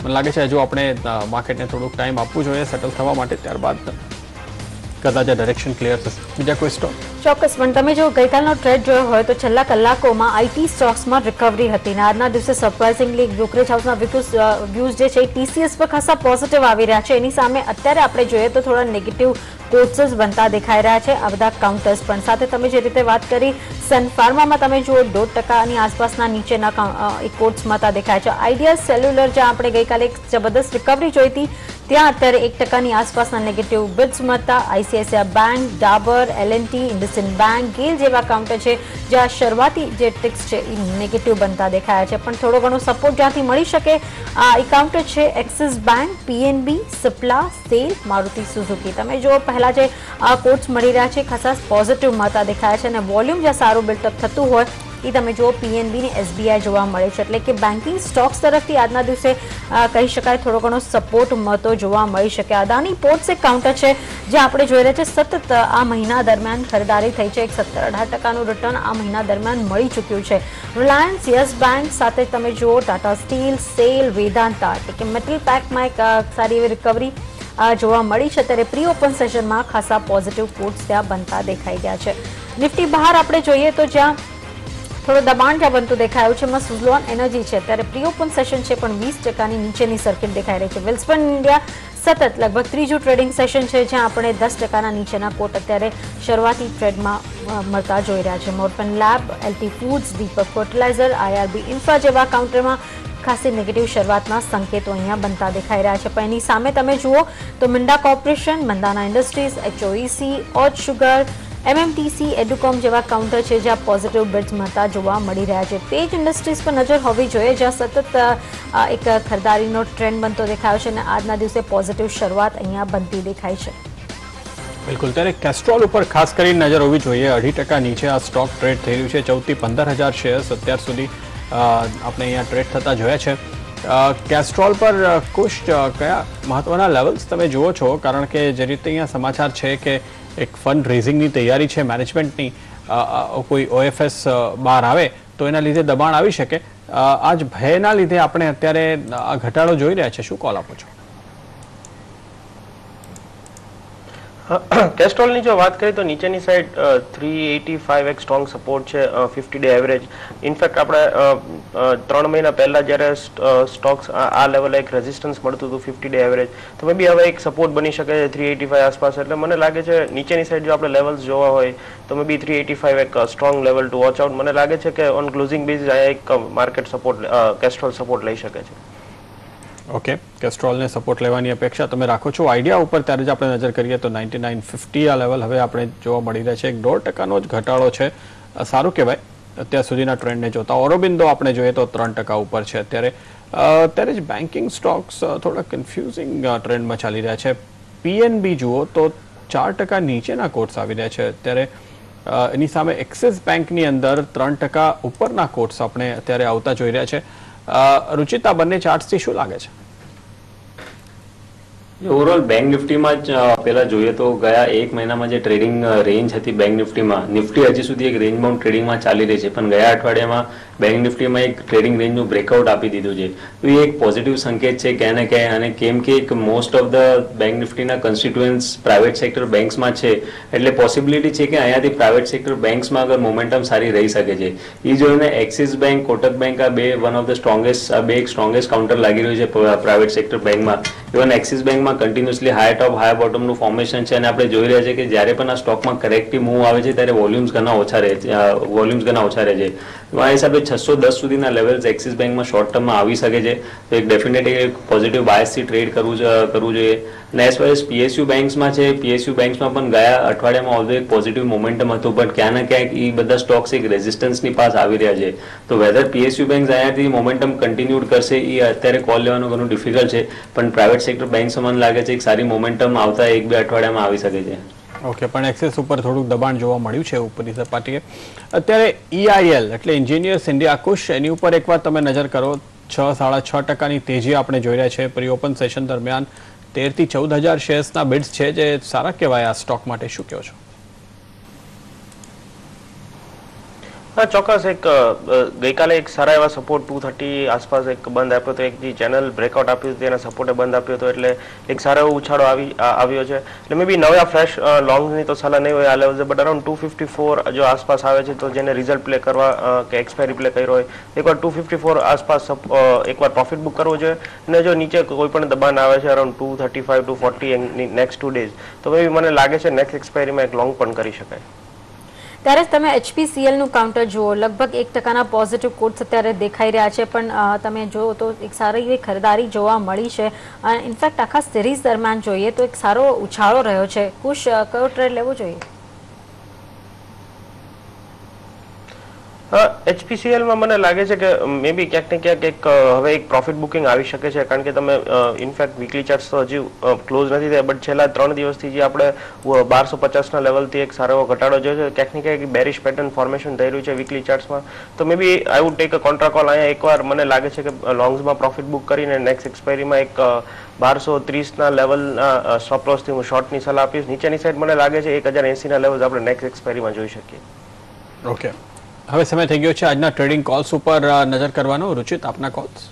મને લાગે છે હજુ આપણે માર્કેટને થોડુંક ટાઈમ આપવું જોઈએ સેટલ થવા માટે, ત્યારબાદ કદાચ ડાયરેક્શન ક્લિયર થશે. બીજા કોઈ સ્ટોક? ચોક્કસ, પણ તમે જો ગઈકાલનો ટ્રેડ જોયો હોય તો છેલ્લા કલાકોમાં આઈટી સ્ટોક્સમાં રિકવરી હતી, અને આજના દિવસે સરપ્રાઇઝિંગલી બ્રોકરેજ હાઉસના વ્યૂઝ જે છે એ TCS પર ખાસા પોઝિટિવ આવી રહ્યા છે. એની સામે અત્યારે આપણે જોઈએ તો થોડા નેગેટિવ કોટ્સ જ બનતા દેખાઈ રહ્યા છે આ બધા કાઉન્ટર્સ પણ. સાથે તમે જે રીતે વાત કરી, સન ફાર્મામાં તમે જુઓ 2%ની આસપાસના નીચેના કોટ્સ મળતા દેખાય છે. આઈડિયા સેલ્યુલર, જ્યાં આપણે ગઈકાલે એક જબરદસ્ત રિકવરી જોઈ હતી, ત્યાં અત્યારે 1%ની આસપાસના નેગેટિવ બિડ્સ મળતા. ICICI bank, Dabur, L&T, IndusInd bank, GAIL જેવા કાઉન્ટર છે જ્યાં શરૂઆતી જે ટિક્સ છે એ નેગેટિવ બનતા દેખાયા છે, પણ થોડો ઘણો સપોર્ટ જ્યાંથી મળી શકે એ કાઉન્ટર છે axis bank, PNB, Cipla, cell, Maruti Suzuki. તમે જો પહેલા જે કોટ્સ મળી રહ્યા છે ખાસા પોઝિટિવ મળતા દેખાયા છે, અને વોલ્યુમ જ્યાં સારું બિલ્ટઅપ થતું હોય એ તમે જુઓ PNB ને SBI જોવા મળે છે, એટલે કે બેન્કિંગ સ્ટોક્સ તરફથી આજના દિવસે કહી શકાય થોડો ઘણો સપોર્ટ મળતો જોવા મળી શકે. અદાની પોર્ટ્સ એક કાઉન્ટર છે જે આપણે જોઈ રહ્યા છે સતત આ મહિના દરમિયાન ખરીદારી થઈ છે. 17-18%નું રિટર્ન આ મહિના દરમિયાન મળી ચૂક્યું છે. રિલાયન્સ, યસ બેંક, સાથે તમે જુઓ ટાટા સ્ટીલ, સેલ, વેદાંતા, એટલે કે મેટલ પેકમાં એક સારી એવી રિકવરી જોવા મળી છે. ત્યારે પ્રી ઓપન સેશનમાં ખાસા પોઝિટિવ કોટ્સ ત્યાં બનતા દેખાઈ ગયા છે. નિફ્ટી બહાર આપણે જોઈએ તો જ્યાં થોડું દબાણ જ્યાં બનતું દેખાયું છે, એમાં સુઝલોન એનર્જી છે ત્યારે પ્રી ઓપન સેશન છે પણ 20%ની નીચેની સર્કિટ દેખાઈ રહી છે. વેલ્સપન ઇન્ડિયા સતત લગભગ ત્રીજું ટ્રેડિંગ સેશન છે જ્યાં આપણે 10%ના નીચેના કોટ અત્યારે શરૂઆતી ટ્રેડમાં મળતા જોઈ રહ્યા છે. મોરપન લેબ, LT ફૂડ્સ, દીપક ફર્ટિલાઇઝર, IRB ઇન્ફ્રા જેવા કાઉન્ટરમાં ખાસી નેગેટિવ શરૂઆતના સંકેતો અહીંયા બનતા દેખાઈ રહ્યા છે. પણ એની સામે તમે જુઓ તો Minda corporation, Mandhana industries, HOEC, Oudh sugar, MMTC, Educomp જેવા કાઉન્ટર છે જ્યાં પોઝિટિવ બિડ્સ મળતા જોવા મળી રહ્યા છે. પેજ ઇન્ડસ્ટ્રીઝ પર નજર હોવી જોઈએ જ્યાં સતત એક ખરીદારીનો ટ્રેન્ડ બનતો દેખાયો છે, અને આજના દિવસે પોઝિટિવ શરૂઆત અહીંયા બનતી દેખાય છે. બિલકુલ, ત્યારે કેસ્ટ્રોલ ઉપર ખાસ કરીને નજર હોવી જોઈએ. 2% નીચે આ સ્ટોક ટ્રેડ થઈ રહ્યું છે. 14 થી 15,000 શેર્સ અત્યાર સુધી આપણે અહીંયા ટ્રેડ થતા જોયા છે. કેસ્ટ્રોલ પર કુશ કયા મહત્વના લેવલ્સ તમે જુઓ છો? કારણ કે જે રીતે અહીંયા સમાચાર છે કે એક ફંડ રેઝિંગની તૈયારી છે મેનેજમેન્ટની, કોઈ OFS બહાર આવે તો એના લીધે દબાણ આવી શકે. આજ ભયના લીધે આપણે અત્યારે આ ઘટાડો જોઈ રહ્યા છે, શું કોલ આપો છો? કેસ્ટ્રોલની જો વાત કરીએ તો નીચેની સાઈડ 385 એક સ્ટ્રોંગ સપોર્ટ છે, 50 ડે એવરેજ. ઇનફેક્ટ આપણે 3 મહિના પહેલા જ્યારે સ્ટોક્સ આ લેવલે એક રેઝિસ્ટન્સ મળતું હતું 50 ડે એવરેજ, તો મે બી હવે એક સપોર્ટ બની શકે છે 385 આસપાસ. એટલે મને લાગે છે નીચેની સાઈડ જો આપણે લેવલ્સ જોવા હોય તો મે બી 385 એક strong level two watch out. મને લાગે છે કે ઓન ક્લોઝિંગ બેઝિસ આ એક માર્કેટ સપોર્ટ કેસ્ટ્રોલ સપોર્ટ લઈ શકે છે. ઓકે, કેસ્ટ્રોલને સપોર્ટ લેવાની અપેક્ષા તમે રાખો છો. આઈડિયા ઉપર ત્યારે જ આપણે નજર કરીએ તો 99.50 આ લેવલ હવે આપણે જોવા મળી રહ્યા છે. 1.5%નો જ ઘટાડો છે, સારું કહેવાય અત્યાર સુધીના ટ્રેન્ડને જોતા. ઓરોબિંદો આપણે જોઈએ તો 3% ઉપર છે અત્યારે જ બેન્કિંગ સ્ટોક્સ થોડા કન્ફ્યુઝિંગ ટ્રેન્ડમાં ચાલી રહ્યા છે. PNB જુઓ તો 4% નીચેના કોટ્સ આવી રહ્યા છે અત્યારે. એની સામે એક્સિસ બેંકની અંદર 3% ઉપરના કોટ્સ આપણે અત્યારે આવતા જોઈ રહ્યા છે. રુચિતા, બંને ચાર્ટ્સથી શું લાગે છે? ઓવરઓલ બેંક નિફ્ટીમાં જ પહેલા જોઈએ તો ગયા એક મહિનામાં જે ટ્રેડિંગ રેન્જ હતી બેંક નિફ્ટીમાં, નિફ્ટી હજી સુધી એક રેન્જ બાઉન્ડ ટ્રેડિંગમાં ચાલી રહી છે, પણ ગયા અઠવાડિયામાં બેંક નિફ્ટીમાં એક ટ્રેડિંગ રેન્જનું બ્રેકઆઉટ આપી દીધું છે. તો એ એક પોઝિટિવ સંકેત છે ક્યાં ને ક્યાંય, અને કેમ કે એક મોસ્ટ ઓફ ધ બેંક નિફ્ટીના કન્સ્ટિટ્યુઅન્સ પ્રાઇવેટ સેક્ટર બેંક્સમાં છે, એટલે પોસિબિલિટી છે કે અહીંયાથી પ્રાઇવેટ સેક્ટર બેંક્સમાં આગળ મોમેન્ટમ સારી રહી શકે છે. એ જોઈને એક્સિસ બેંક, કોટક બેંક આ બે one of the strongest counter લાગી રહ્યું છે પ્રાઇવેટ સેક્ટર બેંકમાં. ઇવન એક્સિસ બેંકમાં કન્ટિન્યુઅસલી હાયર ટોપ હાયર બોટમનું ફોર્મેશન છે, અને આપણે જોઈ રહ્યા છીએ કે જ્યારે પણ આ સ્ટોકમાં કરેક્ટિવ મૂવ આવે છે ત્યારે વોલ્યુમ્સ ઘણા ઓછા રહે છે. તો આ હિસાબે 610 સુધીના લેવલ્સ એક્સિસ બેંકમાં શોર્ટ ટર્મમાં આવી શકે છે. તો એક ડેફિનેટલી પોઝિટિવ બાયસથી ટ્રેડ કરવું જોઈએ. અને એઝ ફાર એઝ પીએસયુ બેંક્સમાં છે, પીએસયુ બેંક્સમાં પણ ગયા અઠવાડિયામાં ઓલરેડી એક પોઝિટિવ મોમેન્ટમ હતું, પણ ક્યાં ને ક્યાંક એ બધા સ્ટોક્સ એક રેઝિસ્ટન્સની પાસ આવી રહ્યા છે. તો વેધર પીએસયુ બેંક્સ અહીંયાથી મોમેન્ટમ કન્ટિન્યુડ કરશે એ અત્યારે કોલ લેવાનું ઘણું ડિફિકલ્ટ છે, પણ પ્રાઇવેટ સેક્ટર બેંક્સ મને લાગે છે એક સારી મોમેન્ટમ આવતા 1-2 અઠવાડિયામાં આવી શકે છે. ઓકે, પણ એક્સેસ ઉપર થોડુંક દબાણ જોવા મળ્યું છે ઉપરની સપાટીએ. અત્યારે EIL એટલે એન્જિનિયર્સ ઇન્ડિયા કુશ, એની ઉપર એકવાર તમે નજર કરો, 6-6.5% તેજી આપણે જોઈ રહ્યા છે. પ્રી ઓપન સેશન દરમિયાન 13,000 થી 14,000 શેર્સના બિડ્સ છે, જે સારા કહેવાય આ સ્ટોક માટે. શું કહો છો? હા, ચોક્કસ. એક ગઈકાલે એક સારા એવા સપોર્ટ 230 આસપાસ એક બંધ આપ્યો હતો, એક જે ચેનલ બ્રેકઆઉટ આપ્યું હતું તેના સપોર્ટે બંધ આપ્યો હતો, એટલે એક સારો એવો ઉછાળો આવ્યો છે. એટલે મે બી નવા ફ્રેશ લોંગની તો સલાહ નહીં હોય આ લેવલ, બટ અરાઉન્ડ 254 જો આસપાસ આવે છે તો જેને રિઝલ્ટ પ્લે કરવા કે એક્સપાયરી પ્લે કર્યો હોય એકવાર 254 આસપાસ એકવાર પ્રોફિટ બુક કરવો જોઈએ. અને જો નીચે કોઈ પણ દબાણ આવે છે અરાઉન્ડ 235 to 40 નેક્સ્ટ 2 ડેઝ, તો મે બી મને લાગે છે નેક્સ્ટ એક્સપાયરીમાં એક લોંગ પણ કરી શકાય. ત્યારે તમે HPCL નું કાઉન્ટર જુઓ, લગભગ 1% પોઝિટિવ કોટ્સ અત્યારે દેખાઈ રહ્યા છે, પણ તમે જુઓ તો એક સારી એવી ખરીદારી જોવા મળી છે. ઇનફેક્ટ આખા સિરીઝ દરમિયાન જોઈએ તો એક સારો ઉછાળો રહ્યો છે. કુશ, કયો ટ્રેડ લેવો જોઈએ? HPCLમાં મને લાગે છે કે મે બી ક્યાંક ને ક્યાંક એક હવે એક પ્રોફિટ બુકિંગ આવી શકે છે, કારણ કે તમે ઇનફેક્ટ વીકલી ચાર્ટ્સ તો હજી ક્લોઝ નથી થયા, બટ છેલ્લા 3 દિવસથી જે આપણે 1250ના લેવલથી એક સારો એવો ઘટાડો જોયો છે, ક્યાંક ને ક્યાંક બેરિશ પેટર્ન ફોર્મેશન થઈ રહ્યું છે વીકલી ચાર્ટ્સમાં. તો may be I would take a contra call અહીંયા એકવાર. મને લાગે છે કે લોંગ્સમાં પ્રોફિટ બુક કરીને નેક્સ્ટ એક્સપાયરીમાં એક 1230ના લેવલના સ્ટોપ લોસથી હું શોર્ટની સલાહ આપીશ. નીચેની સાઈડ મને લાગે છે 1080ના લેવલ આપણે નેક્સ્ટ એક્સપાયરીમાં જોઈ શકીએ. ઓકે, હવે સમય થઈ ગયો છે આજના ટ્રેડિંગ કોલ્સ ઉપર નજર કરવાનો. રુચિત, આપના કોલ્સ?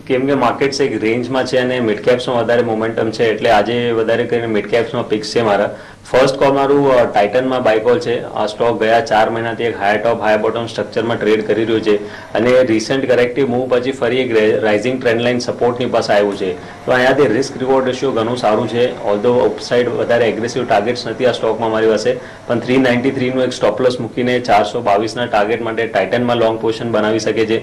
કેમ કે માર્કેટ્સ એક રેન્જમાં છે અને મિડ કેપ્સમાં વધારે મોમેન્ટમ છે, એટલે આજે વધારે કરીને મિડ કેપ્સમાં પિક્સ છે મારા. ફર્સ્ટ કોલ મારું ટાઇટનમાં બાય કોલ છે. આ સ્ટોક ગયા 4 મહિનાથી એક હાયર ટોપ હાયર બોટમ સ્ટ્રક્ચરમાં ટ્રેડ કરી રહ્યું છે, અને રિસન્ટ કરેક્ટિવ મૂવ પછી ફરી એક રાઇઝિંગ ટ્રેન્ડ લાઇન સપોર્ટની પાસે આવ્યું છે. તો અહીંયાથી રિસ્ક રિવોર્ડ રેશિયો ઘણું સારું છે. ઓલ્ધો અપસાઇડ વધારે એગ્રેસિવ ટાર્ગેટ્સ નથી આ સ્ટોકમાં મારી પાસે, પણ 393નું એક સ્ટોપ લોસ મૂકીને 422ના ટાર્ગેટ માટે ટાઇટનમાં લોંગ પોઝિશન બનાવી શકે છે.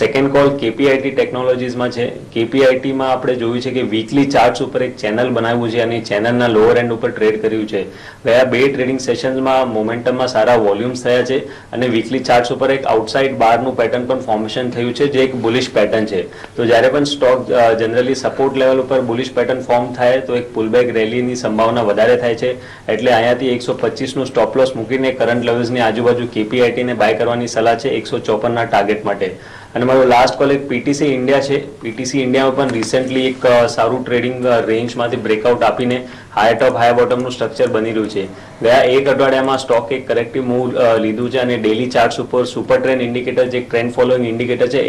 સેકન્ડ કોલ KPIT ટેકનોલોજીસમાં છે. KPITમાં આપણે જોયું છે કે વીકલી ચાર્ટ્સ ઉપર એક ચેનલ બનાવ્યું છે, અને ચેનલના લોઅર એન્ડ ઉપર ટ્રેડ કર્યું છે. ગયા 2 ટ્રેડિંગ સેશન્સમાં મોમેન્ટમમાં સારા વોલ્યુમ્સ થયા છે, અને વીકલી ચાર્ટ્સ ઉપર એક આઉટસાઇડ બારનું પેટર્ન પણ ફોર્મેશન થયું છે, જે એક બુલિશ પેટર્ન છે. તો જ્યારે પણ સ્ટોક જનરલી સપોર્ટ લેવલ ઉપર બુલિશ પેટર્ન ફોર્મ થાય તો એક પુલબેક રેલીની સંભાવના વધારે થાય છે, એટલે અહીંયાથી 125નું સ્ટોપ લોસ મૂકીને કરંટ લેવલ્સની આજુબાજુ KPITને બાય કરવાની સલાહ છે 154ના ટાર્ગેટ માટે. અને મારો લાસ્ટ કોલ એક PTC ઇન્ડિયા છે. PTC ઇન્ડિયામાં પણ રિસેન્ટલી એક સારું ટ્રેડિંગ રેન્જમાંથી બ્રેકઆઉટ આપીને હાયર ટોપ હાયર બોટમનું સ્ટ્રક્ચર બની રહ્યું છે. ગયા 1 અઠવાડિયામાં સ્ટોક એક કરેક્ટિવ મૂવ લીધું છે, અને ડેલી ચાર્ટ્સ ઉપર સુપર ટ્રેન્ડ ઇન્ડિકેટર, જે ટ્રેન્ડ ફોલોઈંગ ઇન્ડિકેટર છે,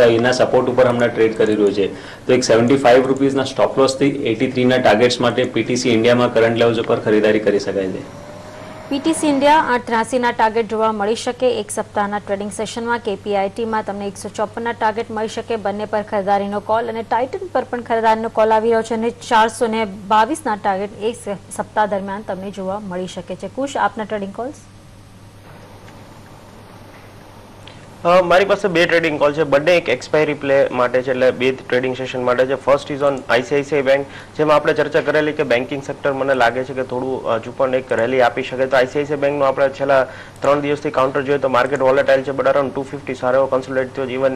એના સપોર્ટ ઉપર હમણાં ટ્રેડ કરી રહ્યો છે. તો એક 75 રૂપીસના સ્ટોપ લોસથી 83ના ટાર્ગેટ્સ માટે PTC ઇન્ડિયામાં કરંટ લેવલ્સ ઉપર ખરીદારી કરી શકાય છે. PTC ઇન્ડિયા 83ના ટાર્ગેટ જોવા મળી શકે એક સપ્તાહના ટ્રેડિંગ સેશનમાં. KPITમાં તમને 154ના ટાર્ગેટ મળી શકે. બંને પર ખરીદારીનો કોલ, અને ટાઇટન પર પણ ખરીદારીનો કોલ આવી રહ્યો છે, અને 422ના ટાર્ગેટ એક સપ્તાહ દરમિયાન તમને જોવા મળી શકે છે. કુશ, આપના ટ્રેડિંગ કોલ્સ? મારી પાસે 2 ટ્રેડિંગ કોલ છે, બંને એક એક્સપાયરી પ્લે માટે છે, એટલે 2 ટ્રેડિંગ સેશન માટે છે. First is on ICICI bank, જેમાં આપણે ચર્ચા કરેલી કે બેન્કિંગ સેક્ટર મને લાગે છે કે થોડું હજુ પણ એક રેલી આપી શકે. તો ICICI બેંકનું આપણે છેલ્લા 3 દિવસથી કાઉન્ટર જોઈએ તો માર્કેટ વોલેટાઇલ છે, બટ અરાઉન્ડ 250 સારો એવો કન્સોલિડેટ થયો. ઇવન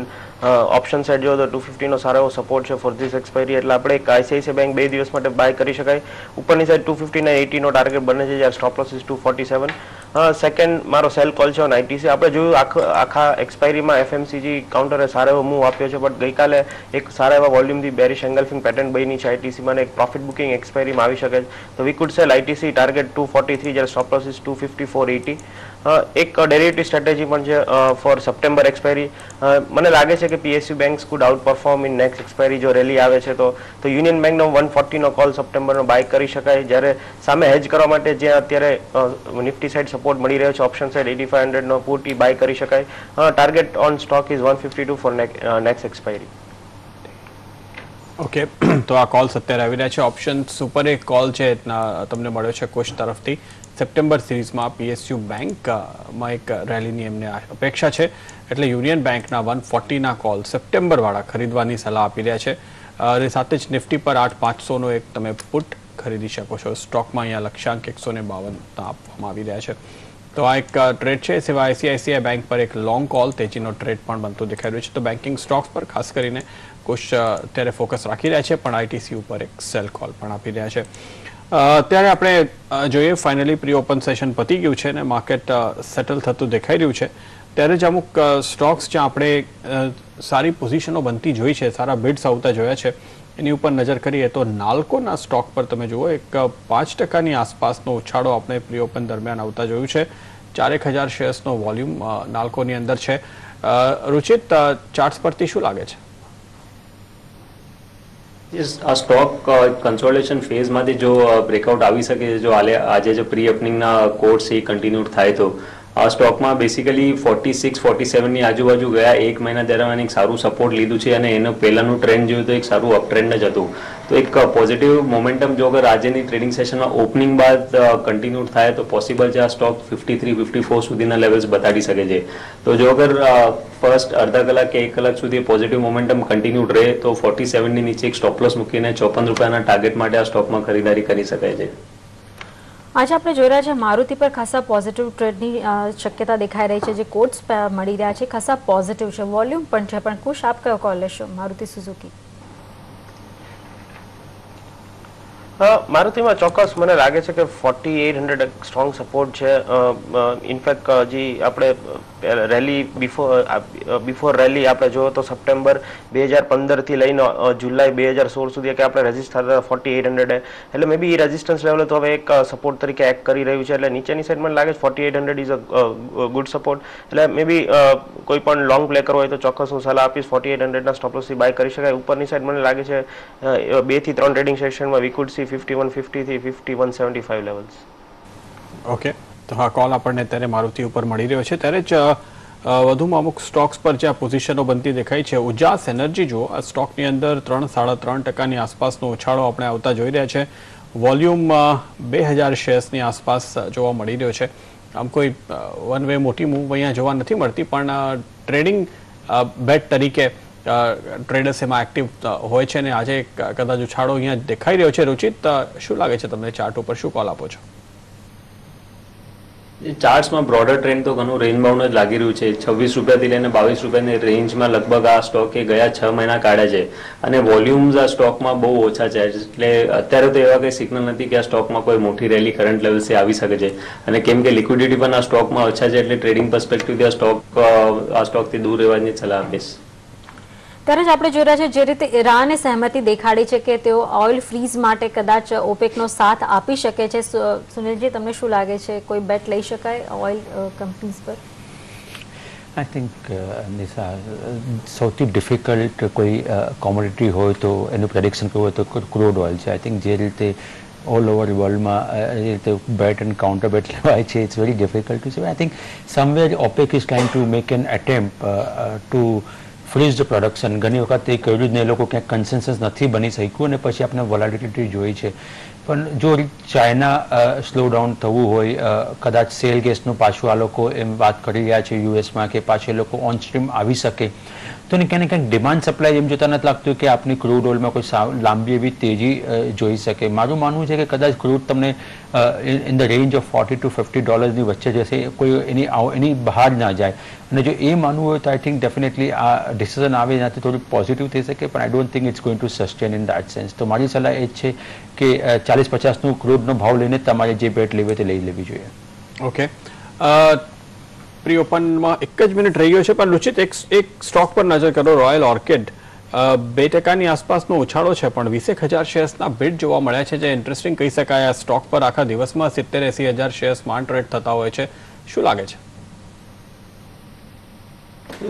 ઓપ્શન સાઇડ જોઈએ તો 250નો સારો એવો સપોર્ટ છે ફોર ધીસ એક્સપાયરી, એટલે આપણે એક ICICI બેંક 2 દિવસ માટે બાય કરી શકાય. ઉપરની સાઈડ 250 અને 80નો ટાર્ગેટ બને છે, જ્યારે સ્ટોપ લોસ ઇઝ 247. સેકન્ડ મારો સેલ કોલ છે ઓન આઈટીસી. આપણે જોયું આખા એક્સપાયરીમાં એફએમસીજી કાઉન્ટરે સારો એવો મૂવ આપ્યો છે, બટ ગઈકાલે એક સારા એવા વોલ્યુમથી બેરિશ એંગલ્ફિંગ પેટર્ન બની છે આઈટીસીમાં, એક પ્રોફિટ બુકિંગ એક્સપાયરીમાં આવી શકે છે. તો વી કુડ સેલ આઈટીસી ટાર્ગેટ 243 જ્યારે સ્ટોપ લોસ ઇઝ 254.80. એક ડેરિવેટિવ સ્ટ્રેટેજી પણ છે ફોર સપ્ટેમ્બર એક્સપાયરી. મને લાગે છે કે PSU banks food out perform in next expiry જો રેલી આવે છે તો યુનિયન બેંકનો 140 નો કોલ સપ્ટેમ્બરનો બાય કરી શકાય, જ્યારે સામે હેજ કરવા માટે જે અત્યારે નિફ્ટી સાઇડ સપોર્ટ મળી રહ્યો છે ઓપ્શન સાઇડ 8500 નો પુટ બાય કરી શકાય. Target on stock is 152 for next expiry. Okay, તો આ કોલ્સ અત્યારે આવી રહ્યા છે. ઓપ્શન સુપર એક કોલ છે તમને મળ્યો છે કોચ તરફથી. સપ્ટેમ્બર સિરીઝમાં પીએસયુ બેંકમાં એક રેલીની એમને અપેક્ષા છે, એટલે યુનિયન બેંકના 140ના કોલ સપ્ટેમ્બરવાળા ખરીદવાની સલાહ આપી રહ્યા છે. અને સાથે જ નિફ્ટી પર 8500નો એક તમે પુટ ખરીદી શકો છો. સ્ટોકમાં અહીંયા લક્ષ્યાંક 152 આપવામાં આવી રહ્યા છે. તો આ એક ટ્રેડ છે. સિવાય આઈસીઆઈસીઆઈ બેંક પર એક લોંગ કોલ તેજીનો ટ્રેડ પણ બનતો દેખાઈ રહ્યો છે. તો બેન્કિંગ સ્ટોક્સ પર ખાસ કરીને કોચ અત્યારે ફોકસ રાખી રહ્યા છે, પણ આઈટીસી ઉપર એક સેલ કોલ પણ આપી રહ્યા છે. અત્યારે આપણે જોઈએ ફાઇનલી પ્રી ઓપન સેશન પતી ગયું છે અને માર્કેટ સેટલ થતું દેખાઈ રહ્યું છે. ત્યારે જ અમુક સ્ટોક્સ જ્યાં આપણે સારી પોઝિશનો બનતી જોઈ છે, સારા બિડ્સ આવતા જોયા છે, એની ઉપર નજર કરીએ તો નાલ્કોના સ્ટોક પર તમે જુઓ એક 5%ની આસપાસનો ઉછાળો આપણે પ્રી ઓપન દરમિયાન આવતા જોયું છે. 4000 શેર્સનો વોલ્યુમ નાલ્કોની અંદર છે. રુચિત, ચાર્ટ્સ પરથી શું લાગે છે? આ સ્ટોક કન્સોલિડેશન ફેઝમાંથી જો બ્રેકઆઉટ આવી શકે છે, જો આજે જે પ્રી ઓપનિંગના કોર્સ એ કન્ટિન્યુ થાય તો આ સ્ટોકમાં બેસિકલી 46-47ની આજુબાજુ ગયા એક મહિના દરમિયાન એક સારું સપોર્ટ લીધું છે અને એનું પહેલાંનું ટ્રેન્ડ જોયું તો એક સારું અપટ્રેન્ડ જ હતું. તો એક પોઝિટિવ મોમેન્ટમ જો અગર આજની ટ્રેડિંગ સેશનમાં ઓપનિંગ બાદ કન્ટિન્યુ થાય તો પોસિબલ છે આ સ્ટોક 53-54 સુધીના લેવલ્સ બતાડી શકે છે. તો જો અગર ફર્સ્ટ અડધા કલાક કે 1 કલાક સુધી પોઝિટિવ મોમેન્ટમ કન્ટિન્યુ રહે તો 47ની નીચે એક સ્ટોપ લોસ મૂકીને 54 રૂપિયાના ટાર્ગેટ માટે આ સ્ટોકમાં ખરીદારી કરી શકાય છે. આજે આપણે જોઈ રહ્યા છે મારુતિ પર ખાસા પોઝિટિવ ટ્રેડની શક્યતા દેખાઈ રહી છે. જે કોટ્સ મળી રહ્યા છે ખાસા પોઝિટિવ છે, વોલ્યુમ પણ છે. પણ કુશ આપ કયો કોલ લેશો મારુતિ સુઝુકી? મારુતિમાં ચોક્કસ મને લાગે છે કે 4800 સ્ટ્રોંગ સપોર્ટ છે. ઇનફેક્ટ હજી આપણે રેલી બિફોર રેલી આપણે જોયો તો સપ્ટેમ્બર 2015 થી લઈને જુલાઈ 2016 સુધી કે આપણે રેઝિસ્ટ થતા 4800, એટલે મે બી રેઝિસ્ટન્સ લેવલ તો હવે એક સપોર્ટ તરીકે એક્ટ કરી રહ્યું છે. એટલે નીચેની સાઈડ મને લાગે છે 4800 ઇઝ અ ગુડ સપોર્ટ. એટલે મે બી કોઈ પણ લોંગ પ્લે કરવો હોય તો ચોક્કસ હું સલાહ આપીશ 4800ના સ્ટોપ લોસથી બાય કરી શકાય. ઉપરની સાઈડ મને લાગે છે 2 થી 3 ટ્રેડિંગ સેશનમાં વી કુડ સી 5150 થી 5175 લેવલ્સ. ઓકે, તો હા કોલ આપણને અત્યારે મારુતિ ઉપર મળી રહ્યો છે. ત્યારે જ વધુમાં અમુક સ્ટોક્સ પર જ્યાં પોઝિશનો બનતી દેખાય છે. ઉજાસ એનર્જી જુઓ, આ સ્ટોકની અંદર 3-3.5%ની આસપાસનો ઉછાળો આપણે આવતા જોઈ રહ્યા છે. વોલ્યુમ 2000 શેર્સની આસપાસ જોવા મળી રહ્યો છે. આમ કોઈ વન વે મોટી મૂવ અહીંયા જોવા નથી મળતી, પણ ટ્રેડિંગ બેટ તરીકે ટ્રેડર્સ એમાં એક્ટિવ હોય છે અને આજે કદાચ ઉછાળો અહીંયા દેખાઈ રહ્યો છે. રુચિત, શું લાગે છે તમને ચાર્ટ ઉપર, શું કોલ આપો છો? ચાર્ટ્સમાં બ્રોડર ટ્રેન્ડ તો ઘણું રેન્જ બાઉન્ડ જ લાગી રહ્યું છે. 26 રૂપિયાથી લઈને 22 રૂપિયાની રેન્જમાં લગભગ આ સ્ટોકે ગયા 6 મહિના કાઢ્યા છે અને વોલ્યુમ્સ આ સ્ટોકમાં બહુ ઓછા છે. એટલે અત્યારે તો એવા કંઈ સિગ્નલ નથી કે આ સ્ટોકમાં કોઈ મોટી રેલી કરંટ લેવલ્સે આવી શકે છે. અને કેમ કે લિક્વિડિટી પણ આ સ્ટોકમાં ઓછા છે એટલે ટ્રેડિંગ પર્સપેક્ટિવથી આ સ્ટોકથી દૂર રહેવાની સલાહ આપીશ. ત્યારે જ આપણે જોઈ રહ્યા છે જે રીતે ઈરાને સહેમતિ દેખાડી છે કે તેઓ ઓઇલ ફ્રીઝ માટે કદાચ ઓપેકનો સાથ આપી શકે છે. સુનિલજી, તમને શું લાગે છે, કોઈ બેટ લઈ શકાય ઓઇલ કંપનીઝ પર? આઈ થિંક નિશા, સૌથી ડિફિકલ્ટ કોઈ કોમોડિટી હોય તો એનું પ્રેડિક્શન કરવું હોય તો ક્રૂડ ઓઇલ છે. આઈ થિંક જે રીતે ઓલ ઓવર વર્લ્ડમાં એ રીતે બેટ એન્ડ કાઉન્ટર બેટ લેવાય છે, it's very difficult to say. I think somewhere OPEC is trying to make an attempt to freeze the production. ઘણી વખત એ કર્યું જ ને, એ લોકો ક્યાંક કન્સેન્સસ નથી બની શક્યું અને પછી આપણે વોલાટિલિટી જોઈ છે. પણ જો ચાઇના સ્લો ડાઉન થવું હોય, કદાચ સેલ ગેસનું પાછું આ લોકો એમ વાત કરી રહ્યા છે યુએસમાં કે પાછું એ લોકો ઓન સ્ટ્રીમ આવી શકે તો ક્યાંક ને ક્યાંક ડિમાન્ડ સપ્લાય એમ જોતા નથી લાગતું કે આપની ક્રૂડ ઓઇલમાં કોઈ લાંબી એવી તેજી જોઈ શકે. મારું માનવું છે કે કદાચ ક્રૂડ તમને in the range of $40 to $50ની વચ્ચે જશે, કોઈ એની બહાર ના જાય. અને જો એ માનવું હોય તો આઈ થિંક ડેફિનેટલી આ ડિસિઝન આવે એનાથી થોડું પોઝિટિવ થઈ શકે, પણ I don't think it's going to sustain in that sense. તો મારી સલાહ એ જ છે કે 40-50નું ક્રૂડનો ભાવ લઈને તમારે જે બેટ લેવી તે લઈ લેવી જોઈએ. ઓકે, પ્રી ઓપનમાં 1 જ મિનિટ રહી ગયો છે, પણ રુચિત એક સ્ટોક પર નજર કરો, રોયલ ઓર્કિડ 2% આસપાસનો ઉછાળો છે, પણ 20,000 શેર્સના બિડ જોવા મળ્યા છે, જે ઇન્ટરેસ્ટિંગ કહી શકાય. આ સ્ટોક પર આખા દિવસમાં 70-80,000 શેર્સમાં ટ્રેડ થતા હોય છે. શું લાગે છે?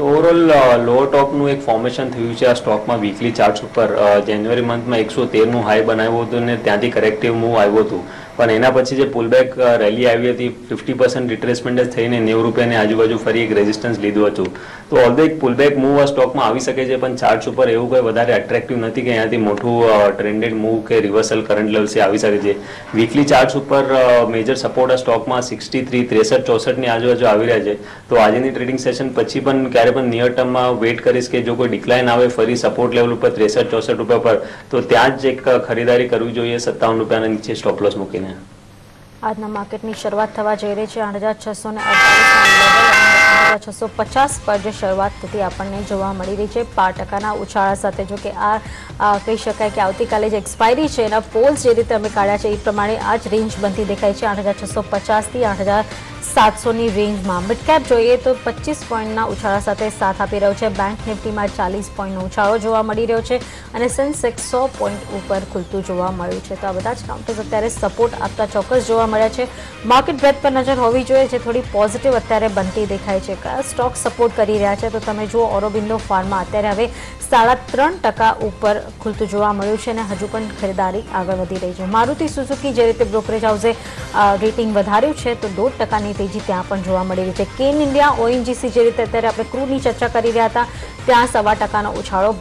ઓવરઓલ લોઅર ટોપનું એક ફોર્મેશન થયું છે આ સ્ટોકમાં વીકલી ચાર્ટ્સ ઉપર. જાન્યુઆરી મંથમાં 113નું હાઈ બનાવ્યું હતું ને ત્યાંથી કરેક્ટિવ મૂવ આવ્યું હતું, પણ એના પછી જે પુલબેક રેલી આવી હતી 50% રિટ્રેસમેન્ટ જ થઈને 90 રૂપિયાની આજુબાજુ ફરી એક રેઝિસ્ટન્સ લીધું હતું. તો ઓલ્ધો એક પુલબેક મૂવ આ સ્ટોકમાં આવી શકે છે, પણ ચાર્ટ્સ ઉપર એવું કોઈ વધારે એટ્રેક્ટિવ નથી કે અહીંયાથી મોટું ટ્રેન્ડેડ મૂવ કે રિવર્સલ કરંટ લેવલ્સે આવી શકે છે. વીકલી ચાર્ટ્સ ઉપર મેજર સપોર્ટ આ સ્ટોકમાં 63, 63, 64ની આજુબાજુ આવી રહ્યા છે. તો આજની ટ્રેડિંગ સેશન પછી પણ ક્યારે પણ નિયર ટર્મમાં વેઇટ કરીશ કે જો કોઈ ડિક્લાઇન આવે ફરી સપોર્ટ લેવલ ઉપર 63, 64 રૂપિયા પર, તો ત્યાં જ એક ખરીદારી કરવી જોઈએ 57 રૂપિયાના નીચે સ્ટોપ લોસ મૂકીને. આજના માર્કેટની શરૂઆત થવા જઈ રહી છે 8,648 પર જે શરૂઆત થતી આપણને જોવા મળી રહી છે 5%ના ઉછાળા સાથે. જો કે આ કહી શકાય કે આવતીકાલે જે એક્સપાયરી છે એના પોલ્સ જે રીતે અમે કાઢ્યા છે એ પ્રમાણે આ જ રેન્જ બનતી દેખાય છે 8,650 થી 8,700ની રેન્જમાં. મિડ કેપ જોઈએ તો 25 પોઈન્ટના ઉછાળા સાથે સાથ આપી રહ્યો છે. બેંક નિફ્ટીમાં 40 પોઈન્ટનો ઉછાળો જોવા મળી રહ્યો છે અને સેન્સેક્સ 100 પોઈન્ટ ઉપર ખુલતું જોવા મળ્યું છે. તો આ બધા જ કાઉન્ટર્સ અત્યારે સપોર્ટ આપતા ચોક્કસ જોવા મળ્યા છે. માર્કેટ બ્રેથ પર નજર હોવી જોઈએ, જે થોડી પોઝિટિવ અત્યારે બનતી દેખાય છે. કયા સ્ટોક સપોર્ટ કરી રહ્યા છે તો તમે જુઓ, ઓરોબિંદો ફાર્મા અત્યારે હવે 3.5% ઉપર ખુલતું જોવા મળ્યું છે અને હજુ પણ ખરીદારી આગળ વધી રહી છે. મારુતિ સુઝુકી જે રીતે બ્રોકરેજ હાઉસે રેટિંગ વધાર્યું છે તો 2%ની તેજી ત્યાં પણ જોવા મળી રહી છે. કેન ઇન્ડિયા, ઓએનજીસી જે રીતે અત્યારે આપણે ક્રૂડની ચર્ચા કરી રહ્યા હતા ત્યાં 1.25%નો ઉછાળો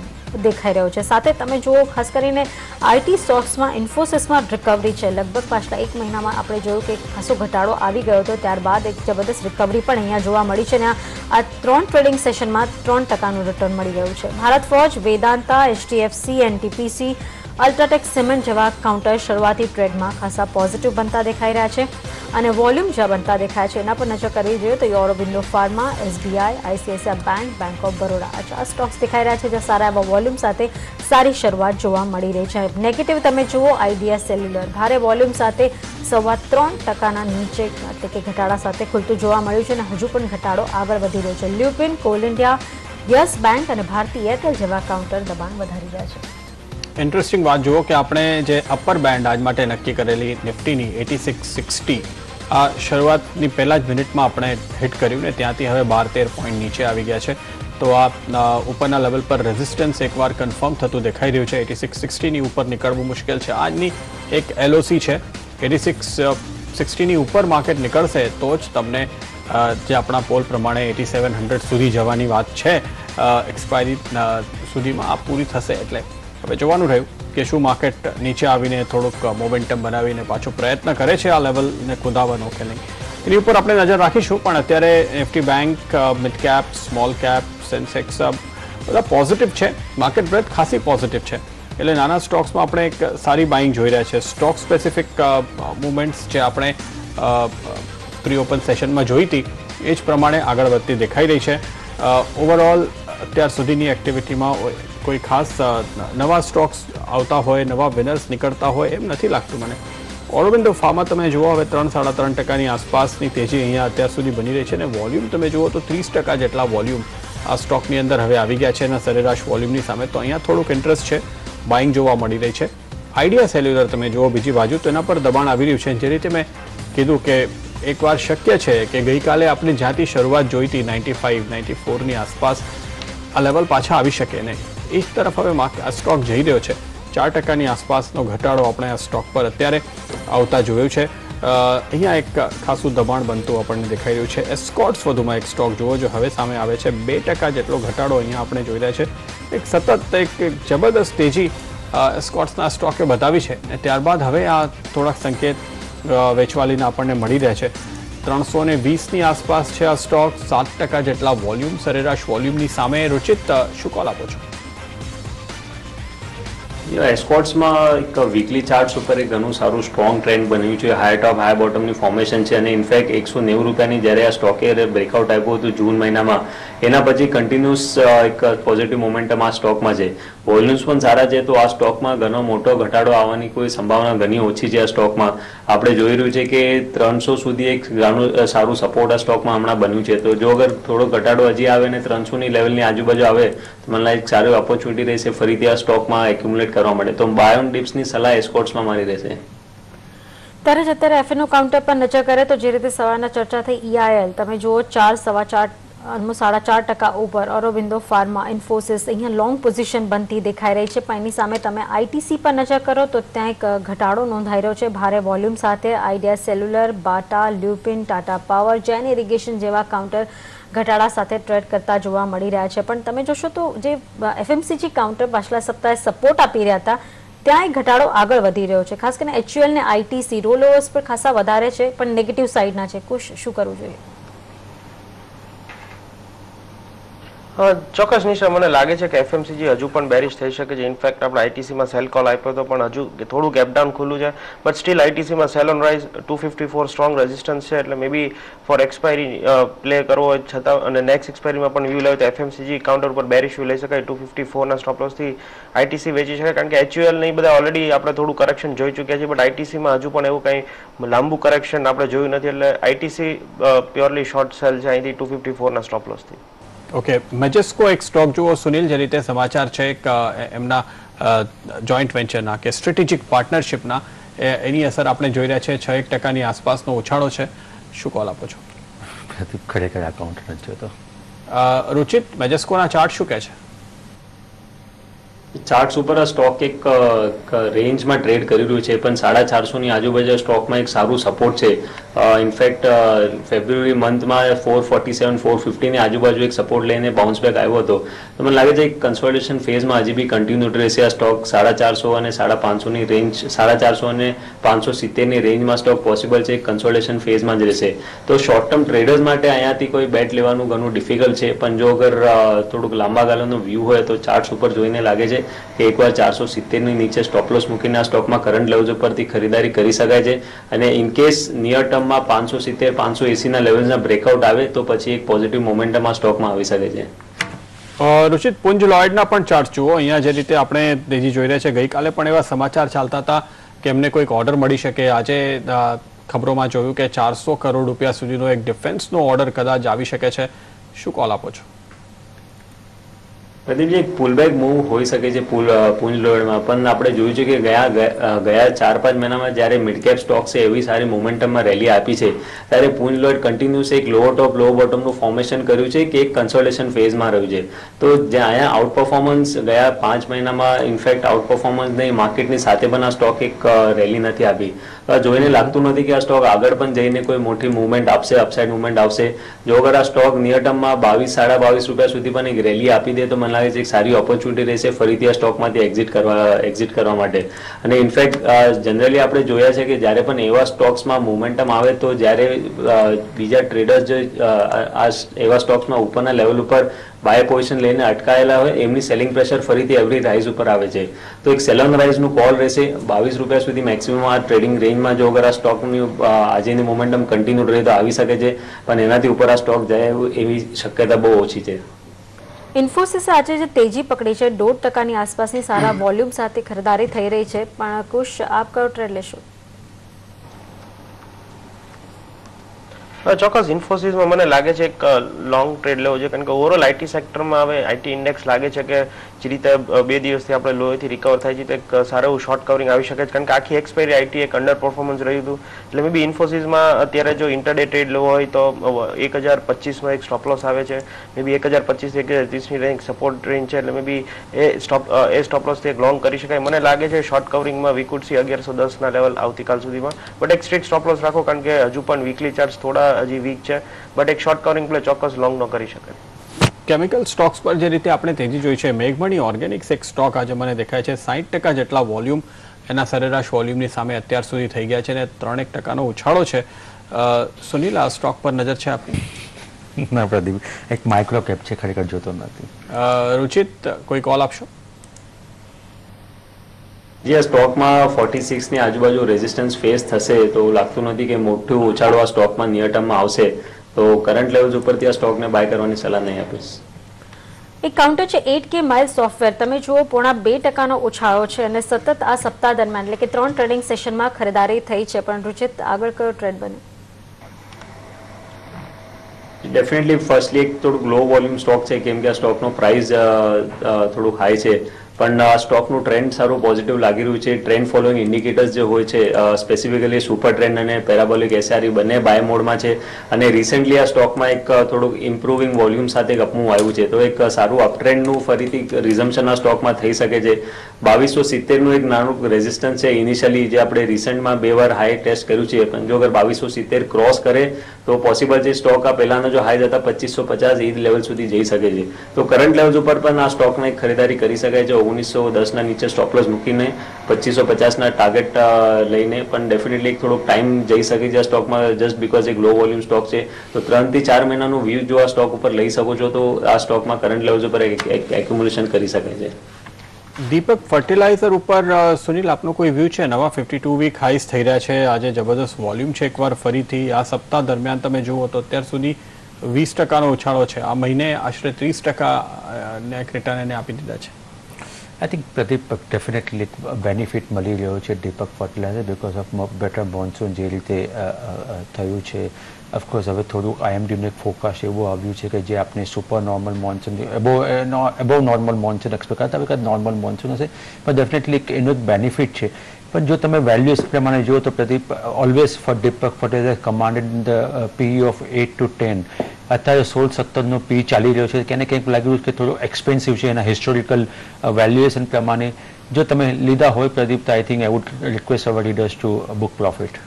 દેખાઈ રહ્યો છે. સાથે તમે જુઓ ખાસ કરીને આઈટી સ્ટોક્સમાં ઇન્ફોસિસમાં રિકવરી છે. લગભગ પાછલા 1 મહિનામાં આપણે જોયું કે ખાસો ઘટાડો આવી ગયો હતો, ત્યારબાદ એક જબરદસ્ત રિકવરી પણ અહીંયા જોવા મળી છે અને આ 3 ટ્રેડિંગ સેશનમાં 3%નું રિટર્ન મળી ગયું છે. Bharat forge, Vedanta, HDFC, NTPC, UltraTech cement જેવા કાઉન્ટર શરૂઆતી ટ્રેડમાં ખાસા પોઝિટિવ બનતા દેખાઈ રહ્યા છે અને વોલ્યુમ જ્યાં બનતા દેખાય છે એના પર નજર કરવી જોઈએ તો Aurobindo pharma, SBI, ICICI bank, bank of Baroda આ 4 સ્ટોક્સ દેખાઈ રહ્યા છે, જ્યાં સારા એવા વોલ્યુમ સાથે સારી શરૂઆત જોવા મળી રહી છે. નેગેટિવ તમે જુઓ, આઈડિયા સેલ્યુલર ભારે વોલ્યુમ સાથે 3.25%ના નીચે એટલે કે ઘટાડા સાથે ખુલતું જોવા મળ્યું છે અને હજુ પણ ઘટાડો આગળ વધી રહ્યો છે. Lupin, call India, yes bank અને ભારતી એરટેલ જેવા કાઉન્ટર દબાણ વધારી રહ્યા છે. ઇન્ટરેસ્ટિંગ વાત જુઓ કે આપણે જે અપર બેન્ડ આજ માટે નક્કી કરેલી નિફ્ટીની 8660 આ શરૂઆતની પહેલા જ મિનિટમાં આપણે હિટ કર્યું ને ત્યાંથી હવે 12-13 પોઈન્ટ નીચે આવી ગયા છે. તો આ ઉપરના લેવલ પર રેઝિસ્ટન્સ એકવાર કન્ફર્મ થતું દેખાઈ રહ્યું છે. 8660ની ઉપર નીકળવું મુશ્કેલ છે. આજની એક એલઓસી છે 8660ની ઉપર માર્કેટ નીકળશે તો જ તમને જે આપણા પોલ પ્રમાણે 8700 સુધી જવાની વાત છે એક્સપાયરી સુધીમાં આ પૂરી થશે. એટલે હવે જોવાનું રહ્યું કે શું માર્કેટ નીચે આવીને થોડુંક મોમેન્ટમ બનાવીને પાછો પ્રયત્ન કરે છે આ લેવલને કુદાવવાનો કે નહીં, એની ઉપર આપણે નજર રાખીશું. પણ અત્યારે Nifty bank, mid cap, small cap, Sensex બધા પોઝિટિવ છે. માર્કેટ બ્રેથ ખાસી પોઝિટિવ છે. એટલે નાના સ્ટોક્સમાં આપણે એક સારી બાઇંગ જોઈ રહ્યા છે. સ્ટોક સ્પેસિફિક મુવમેન્ટ્સ જે આપણે પ્રી ઓપન સેશનમાં જોઈ હતી એ જ પ્રમાણે આગળ વધતી દેખાઈ રહી છે. ઓવરઓલ અત્યાર સુધીની એક્ટિવિટીમાં કોઈ ખાસ નવા સ્ટોક્સ આવતા હોય, નવા વિનર્સ નીકળતા હોય એમ નથી લાગતું મને. ઓરોબિંદો ફાર્મા તમે જુઓ હવે 3-3.5%ની આસપાસની તેજી અહીંયા અત્યાર સુધી બની રહી છે અને વોલ્યુમ તમે જુઓ તો 30% જેટલા વોલ્યુમ આ સ્ટોકની અંદર હવે આવી ગયા છે અને સરેરાશ વોલ્યુમની સામે તો અહીંયા થોડુંક ઇન્ટરેસ્ટ છે, બાઇંગ જોવા મળી રહી છે. આઈડિયા સેલ્યુલર તમે જુઓ બીજી બાજુ તો એના પર દબાણ આવી રહ્યું છે. જે રીતે મેં કીધું કે એકવાર શક્ય છે કે ગઈકાલે આપણે જ્યાંથી શરૂઆત જોઈ હતી 95-94ની આસપાસ આ લેવલ પાછા આવી શકે નહીં. એ જ તરફ હવે આ સ્ટોક જઈ રહ્યો છે. 4%ની આસપાસનો ઘટાડો આપણે આ સ્ટોક પર અત્યારે આવતા જોયું છે. અહીંયા એક ખાસું દબાણ બનતું આપણને દેખાઈ રહ્યું છે. એસ્કોર્ટ્સ વધુમાં એક સ્ટોક જુઓ જો હવે સામે આવે છે 2% જેટલો ઘટાડો અહીંયા આપણે જોઈ રહ્યા છે. એક સતત એક જબરદસ્ત તેજી એસ્કોર્ટ્સના સ્ટોકે બતાવી છે અને ત્યારબાદ હવે આ થોડાક સંકેત વેચવાલીના આપણને મળી રહ્યા છે. 320ની આસપાસ છે આ સ્ટોક, 7% જેટલા વોલ્યુમ, સરેરાશ વોલ્યુમની સામે. રુચિત, શું કોલ આપો છો? એસ્કોર્ટ્સમાં એક વીકલી ચાર્ટ્સ ઉપર એક ઘણું સારું સ્ટ્રોંગ ટ્રેન્ડ બન્યું છે. હાઈ ટોપ હાઈ બોટમની ફોર્મેશન છે અને ઇનફેક્ટ 190 રૂપિયાની જ્યારે આ સ્ટોકે બ્રેકઆઉટ આપ્યું હતું જૂન મહિનામાં, એના પછી કન્ટિન્યુઅસ એક પોઝિટિવ મોમેન્ટમ આ સ્ટોકમાં છે. વોલ્યુમ્સ પણ સારા છે, તો આ સ્ટોકમાં ઘણો મોટો ઘટાડો આવવાની કોઈ સંભાવના ઘણી ઓછી છે. આ સ્ટોકમાં આપણે જોઈ રહ્યું છે કે 300 સુધી એક ઘણું સારું સપોર્ટ આ સ્ટોકમાં હમણાં બન્યું છે. તો જો અગર થોડો ઘટાડો હજી આવે ને 300ની લેવલની આજુબાજુ આવે તો મને લાગે સારી ઓપોર્ચ્યુનિટી રહેશે ફરીથી આ સ્ટોકમાં એક્યુમ્યુલેટ કરવા માટે. તો બાય ઓન ડિપ્સની સલાહ એસ્કોર્ટ્સમાં મારી રહેશે. ત્યારે જ અત્યારે એફએનઓ કાઉન્ટર પર નજર કરે તો જે રીતે સવારના ચર્ચા થઈ EIL તમે જુઓ 4.4% ઉપર. ઓરોબિંદો ફાર્મા, ઇન્ફોસિસ અહીંયા લોંગ પોઝિશન બનતી દેખાઈ રહી છે, પણ એની સામે તમે ITC પર નજર કરો તો ત્યાં એક ઘટાડો નોંધાઈ રહ્યો છે ભારે વોલ્યુમ સાથે. Idea cellular, બાટા, Lupin, Tata power, Jain irrigation જેવા કાઉન્ટર ઘટાડા સાથે ટ્રેડ કરતા જોવા મળી રહ્યા છે. પણ તમે જોશો તો જે FMCG કાઉન્ટર પાછલા સપ્તાહે સપોર્ટ આપી રહ્યા હતા ત્યાં એક ઘટાડો આગળ વધી રહ્યો છે. ખાસ કરીને HUL ને ITC રોલ ઓવર્સ પર ખાસા વધારે છે પણ નેગેટિવ સાઇડના છે. કુશ, શું કરવું જોઈએ? ચોક્કસ નિશા, મને લાગે છે કે FMCG હજુ પણ બેરિશ થઈ શકે છે. ઇનફેક્ટ આપણે ITCમાં સેલ કોલ આપ્યો હતો પણ હજુ થોડું ગેપ ડાઉન ખુલ્લું છે, બટ સ્ટીલ ITCમાં sell on rise 254 strong resistance છે, એટલે may be for expiry play કરવો હોય છતાં અને નેક્સ્ટ એક્સપાયરીમાં પણ વ્યૂ લેવો તો FMCG કાઉન્ટર ઉપર બેરિશ વ્યૂ લઈ શકાય. 254ના સ્ટોપ લોસથી ITC વેચી શકાય, કારણ કે HUL નહીં બધા ઓલરેડી આપણે થોડું કરેક્શન જોઈ ચૂક્યા છે, બટ ITCમાં હજુ પણ એવું કંઈ લાંબુ કરેક્શન આપણે જોયું નથી, એટલે ITC પ્યોરલી શોર્ટ સેલ છે અહીંથી 254ના સ્ટોપ લોસથી. ઓકે, મેજેસ્કો એક સ્ટોક જુઓ સુનિલ, જે રીતે સમાચાર છે એમના જોઈન્ટ વેન્ચરના કે સ્ટ્રેટેજિક પાર્ટનરશિપના, એની અસર આપણે જોઈ રહ્યા છે. 6% આસપાસનો ઉછાળો છે. શું કોલ આપો છો? ખરેખર આ કાઉન્ટર નથી જોતો. રુચિત, મેજેસ્કોના ચાર્ટ શું કહે છે? ચાર્ટ્સ ઉપર આ સ્ટોક એક રેન્જમાં ટ્રેડ કરી રહ્યું છે, પણ 450ની આજુબાજુ સ્ટોકમાં એક સારું સપોર્ટ છે. ઇનફેક્ટ ફેબ્રુઆરી મંથમાં 447 450ની આજુબાજુ એક સપોર્ટ લઈને બાઉન્સ બેક આવ્યો હતો. તો મને લાગે છે એક કન્સોલિડેશન ફેઝમાં હજી બી કન્ટિન્યુડ રહેશે આ સ્ટોક. 450 અને 550ની રેન્જ, 450 અને 570ની રેન્જમાં સ્ટોક પોસિબલ છે. એક કન્સોલિડેશન ફેઝમાં જ રહેશે. તો શોર્ટ ટર્મ ટ્રેડર્સ માટે અહીંયાથી કોઈ બેટ લેવાનું ઘણું ડિફિકલ્ટ છે, પણ જો અગર થોડુંક લાંબા ગાળાનો વ્યૂ હોય તો ચાર્ટ્સ ઉપર જોઈને લાગે છે કે એકવાર 470ની નીચે સ્ટોપ લોસ મૂકીને આ સ્ટોકમાં કરંટ લેવલ્સ ઉપરથી ખરીદારી કરી શકાય છે. અને ઇન કેસ નિયર ટર્મમાં 570 580ના લેવલ્સના બ્રેકઆઉટ આવે તો પછી એક પોઝિટિવ મોમેન્ટમ આ સ્ટોકમાં આવી શકે છે. રુચિત, પુંજ લોયડના પણ ચાર્ટ જુઓ. અહીંયા જે રીતે આપણે તેજી જોઈ રહ્યા છે, ગઈકાલે પણ એવા સમાચાર ચાલતા હતા કે એમને કોઈક ઓર્ડર મળી શકે. આજે ખબરોમાં જોયું કે 400 કરોડ રૂપિયા સુધીનો એક ડિફેન્સનો ઓર્ડર કદાચ આવી શકે છે. શું કોલ આપો છો? પ્રદીપજી, એક પુલબેક મૂવ હોઈ શકે છે પુંજ લોયડમાં, પણ આપણે જોયું છે કે ગયા 4-5 મહિનામાં જ્યારે મિડ કેપ સ્ટોક્સે એવી સારી મોમેન્ટમમાં રેલી આપી છે, ત્યારે પુંજ લોયડ કન્ટિન્યુઅસ એક લો ટોપ લો બોટમનું ફોર્મેશન કર્યું છે કે એક કન્સોલિડેશન ફેઝમાં રહ્યું છે. તો જ્યાં અહીંયા આઉટ પરફોર્મન્સ ગયા 5 મહિનામાં ઇનફેક્ટ આઉટ પરફોર્મન્સ નહીં, માર્કેટની સાથે પણ આ સ્ટોક એક રેલી નથી આપી. જોઈને લાગતું નથી કે આ સ્ટોક આગળ પણ જઈને કોઈ મોટી મૂવમેન્ટ આપશે, અપસાઇડ મૂવમેન્ટ આવશે. જો અગર આ સ્ટોક નિયર ટર્મમાં 22-22.5 રૂપિયા સુધી પણ એક રેલી આપી દે તો મને લાગે છે એક સારી ઓપોર્ચ્યુનિટી રહેશે ફરીથી આ સ્ટોકમાંથી એક્ઝિટ કરવા માટે. અને ઇનફેક્ટ જનરલી આપણે જોયા છે કે જ્યારે પણ એવા સ્ટોક્સમાં મોમેન્ટમ આવે તો જ્યારે બીજા ટ્રેડર્સ જે એવા સ્ટોક્સમાં ઉપરના લેવલ ઉપર બાય પોઝિશન લઈને અટકાયેલા હોય એમની સેલિંગ પ્રેશર ફરીથી એવરી રાઇઝ ઉપર આવે છે. તો એક સેલ ઓન રાઇઝનું કોલ રહેશે. 22 રૂપિયા સુધી મેક્સિમમ આ ટ્રેડિંગ રેન્જમાં જો અગર આ સ્ટોકની આજેની મોમેન્ટમ કન્ટિન્યુ રહે તો આવી શકે છે, પણ એનાથી ઉપર આ સ્ટોક જાય એવી શક્યતા બહુ ઓછી છે. ઇન્ફોસિસ આજે જે તેજી પકડી છે 1.5% આસપાસની સારા વોલ્યુમ સાથે ખરીદારી થઈ રહી છે, પણ કુશ, આપ કયો ટ્રેડ લેશો? ચોક્કસ ઇન્ફોસિસમાં મને લાગે છે એક લોંગ ટ્રેડ લેવો છે, કારણ કે ઓવરઓલ આઈટી સેક્ટરમાં હવે આઈટી ઇન્ડેક્સ લાગે છે કે જે રીતે 2 દિવસથી આપણે લોએથી રિકવર થાય છે તો એક સારું એવું શોર્ટ કવરિંગ આવી શકે છે, કારણ કે આખી એક્સપાયરી આઈટી એક અંડર પરફોર્મન્સ રહ્યું હતું. એટલે મે બી ઇન્ફોસિસમાં અત્યારે જો ઇન્ટરડે ટ્રેડ લેવો હોય તો 1025માં એક સ્ટોપ લોસ આવે છે, મે બી 1025 થી 1030ની રેન્જ સપોર્ટ રેન્જ છે, એટલે મે બી એ સ્ટોપ લોસથી એક લોંગ કરી શકાય. મને લાગે છે શોર્ટ કવરિંગમાં વી કુડ સી 1110ના લેવલ આવતીકાલ સુધીમાં, બટ એક સ્ટ્રીટ સ્ટોપ લોસ રાખો, કારણ કે હજુ પણ વીકલી ચાર્ટ્સ થોડા હજી વીક છે, બટ એક શોર્ટ કવરિંગ પ્લે ચોક્કસ લોંગ નો કરી શકે. કેમિકલ સ્ટોક્સ પર જે રીતે આપણે તેજી જોઈ છે, મેઘમણી ઓર્ગેનિક્સ એક સ્ટોક આજે મને દેખાય છે 60% જેટલા વોલ્યુમ એના સરેરાશ વોલ્યુમની સામે અત્યાર સુધી થઈ ગયા છે અને 3% ઉછાળો છે. સુનિલ, આ સ્ટોક પર નજર છે આપની? ના પ્રદીપ, એક માઇક્રો કેપ છે, ખરેખર જોતો નથી. રુચિત, કોઈ કોલ આપશો? જે સ્ટોકમાં 46 ની આજુબાજુ રેઝિસ્ટન્સ ફેસ થશે તો લાગતું નથી કે મોટું ઉછાળો આ સ્ટોકમાં નિયર ટર્મમાં આવશે, તો કરંટ લેવલ્સ ઉપરથી આ સ્ટોકને બાય કરવાની સલાહ નહીં આપીશ. એક કાઉન્ટર છે 8K માઇલ સોફ્ટવેર, તમે જુઓ 0.5% ઉછાળો છે અને સતત આ સપ્તાહ દરમિયાન એટલે કે 3 ટ્રેડિંગ સેશનમાં ખરીદારી થઈ છે, પણ રુચિત આગળ કયો ટ્રેડ બને? ડેફિનેટલી ફર્સ્ટલી એક થોડુંક લો વોલ્યુમ સ્ટોક છે કેમ કે આ સ્ટોકનો પ્રાઇસ થોડુંક હાઈ છે, પણ આ સ્ટોકનું ટ્રેન્ડ સારું પોઝિટિવ લાગી રહ્યું છે. ટ્રેન્ડ ફોલોઈંગ ઇન્ડિકેટર્સ જે હોય છે સ્પેસિફિકલી સુપર ટ્રેન્ડ અને પેરાબોલિક એસઆરઈ બંને બાય મોડમાં છે અને રિસેન્ટલી આ સ્ટોકમાં એક થોડુંક ઇમ્પ્રુવિંગ વોલ્યુમ સાથે એક અપમૂવ આવ્યું છે, તો એક સારું અપટ્રેન્ડનું ફરીથી રિઝમ્પશન આ સ્ટોકમાં થઈ શકે છે. 2270નું એક નાનું રેઝિસ્ટન્સ છે ઇનિશિયલી, જે આપણે રિસેન્ટમાં 2 વાર હાઈ ટેસ્ટ કર્યું છે, પણ જો અગર 2270 ક્રોસ કરે તો પોસિબલ છે સ્ટોક આ પહેલાના જો હાઈ હતા 2550 એ લેવલ સુધી જઈ શકે છે. તો કરંટ લેવલ્સ ઉપર પણ આ સ્ટોકને ખરીદારી કરી શકાય છે. 1910 ના નીચે સ્ટોપ લોસ મૂકીને 2550 ના ટાર્ગેટ લઈને પણ ડેફિનેટલી થોડોક ટાઈમ જઈ શકે છે આ સ્ટોકમાં, જસ્ટ બીકોઝ એક લો વોલ્યુમ સ્ટોક છે. તો 3 થી 4 મહિનાનું વ્યૂ જો આ સ્ટોક ઉપર લઈ શકો છો તો આ સ્ટોકમાં કરંટ લેવલ્સ ઉપર એક્યુમ્યુલેશન કરી શકાય છે. દીપક, ફર્ટિલાઇઝર ઉપર સુનિલ આપનો કોઈ વ્યૂ છે? નવા 52 વીક હાઈસ થઈ રહ્યા છે, આજે જબરદસ્ત વોલ્યુમ છે એકવાર ફરીથી. આ સપ્તાહ દરમિયાન તમે જુઓ તો અત્યાર સુધી 20%નો ઉછાળો છે, આ મહિને આશરે 30% નેટ રિટર્ન એને આપી દીધા છે. I think Pradeep definitely benefit મળી રહ્યો છે Deepak fertiliser because of better monsoon જે રીતે થયું છે. ઓફકોર્સ હવે થોડુંક આઈએમડીનું એક ફોકસ એવું આવ્યું છે કે જે આપણે super normal monsoon above normal monsoon expect કરતા હવે નોર્મલ મોન્સૂન હશે, પણ ડેફિનેટલી એનો એક બેનિફિટ છે. પણ જો તમે વેલ્યુઝ પ્રમાણે જુઓ તો Pradeep always for Deepak fertiliser commanded the P of 8 to 10. અત્યારે 16-17નો પી ચાલી રહ્યો છે, ક્યાંને ક્યાંક લાગ્યું કે થોડું એક્સપેન્સિવ છે એના હિસ્ટોરિકલ વેલ્યુએશન પ્રમાણે. જો તમે લીધા હોય પ્રદીપ તો I think I would request our readers to book profit.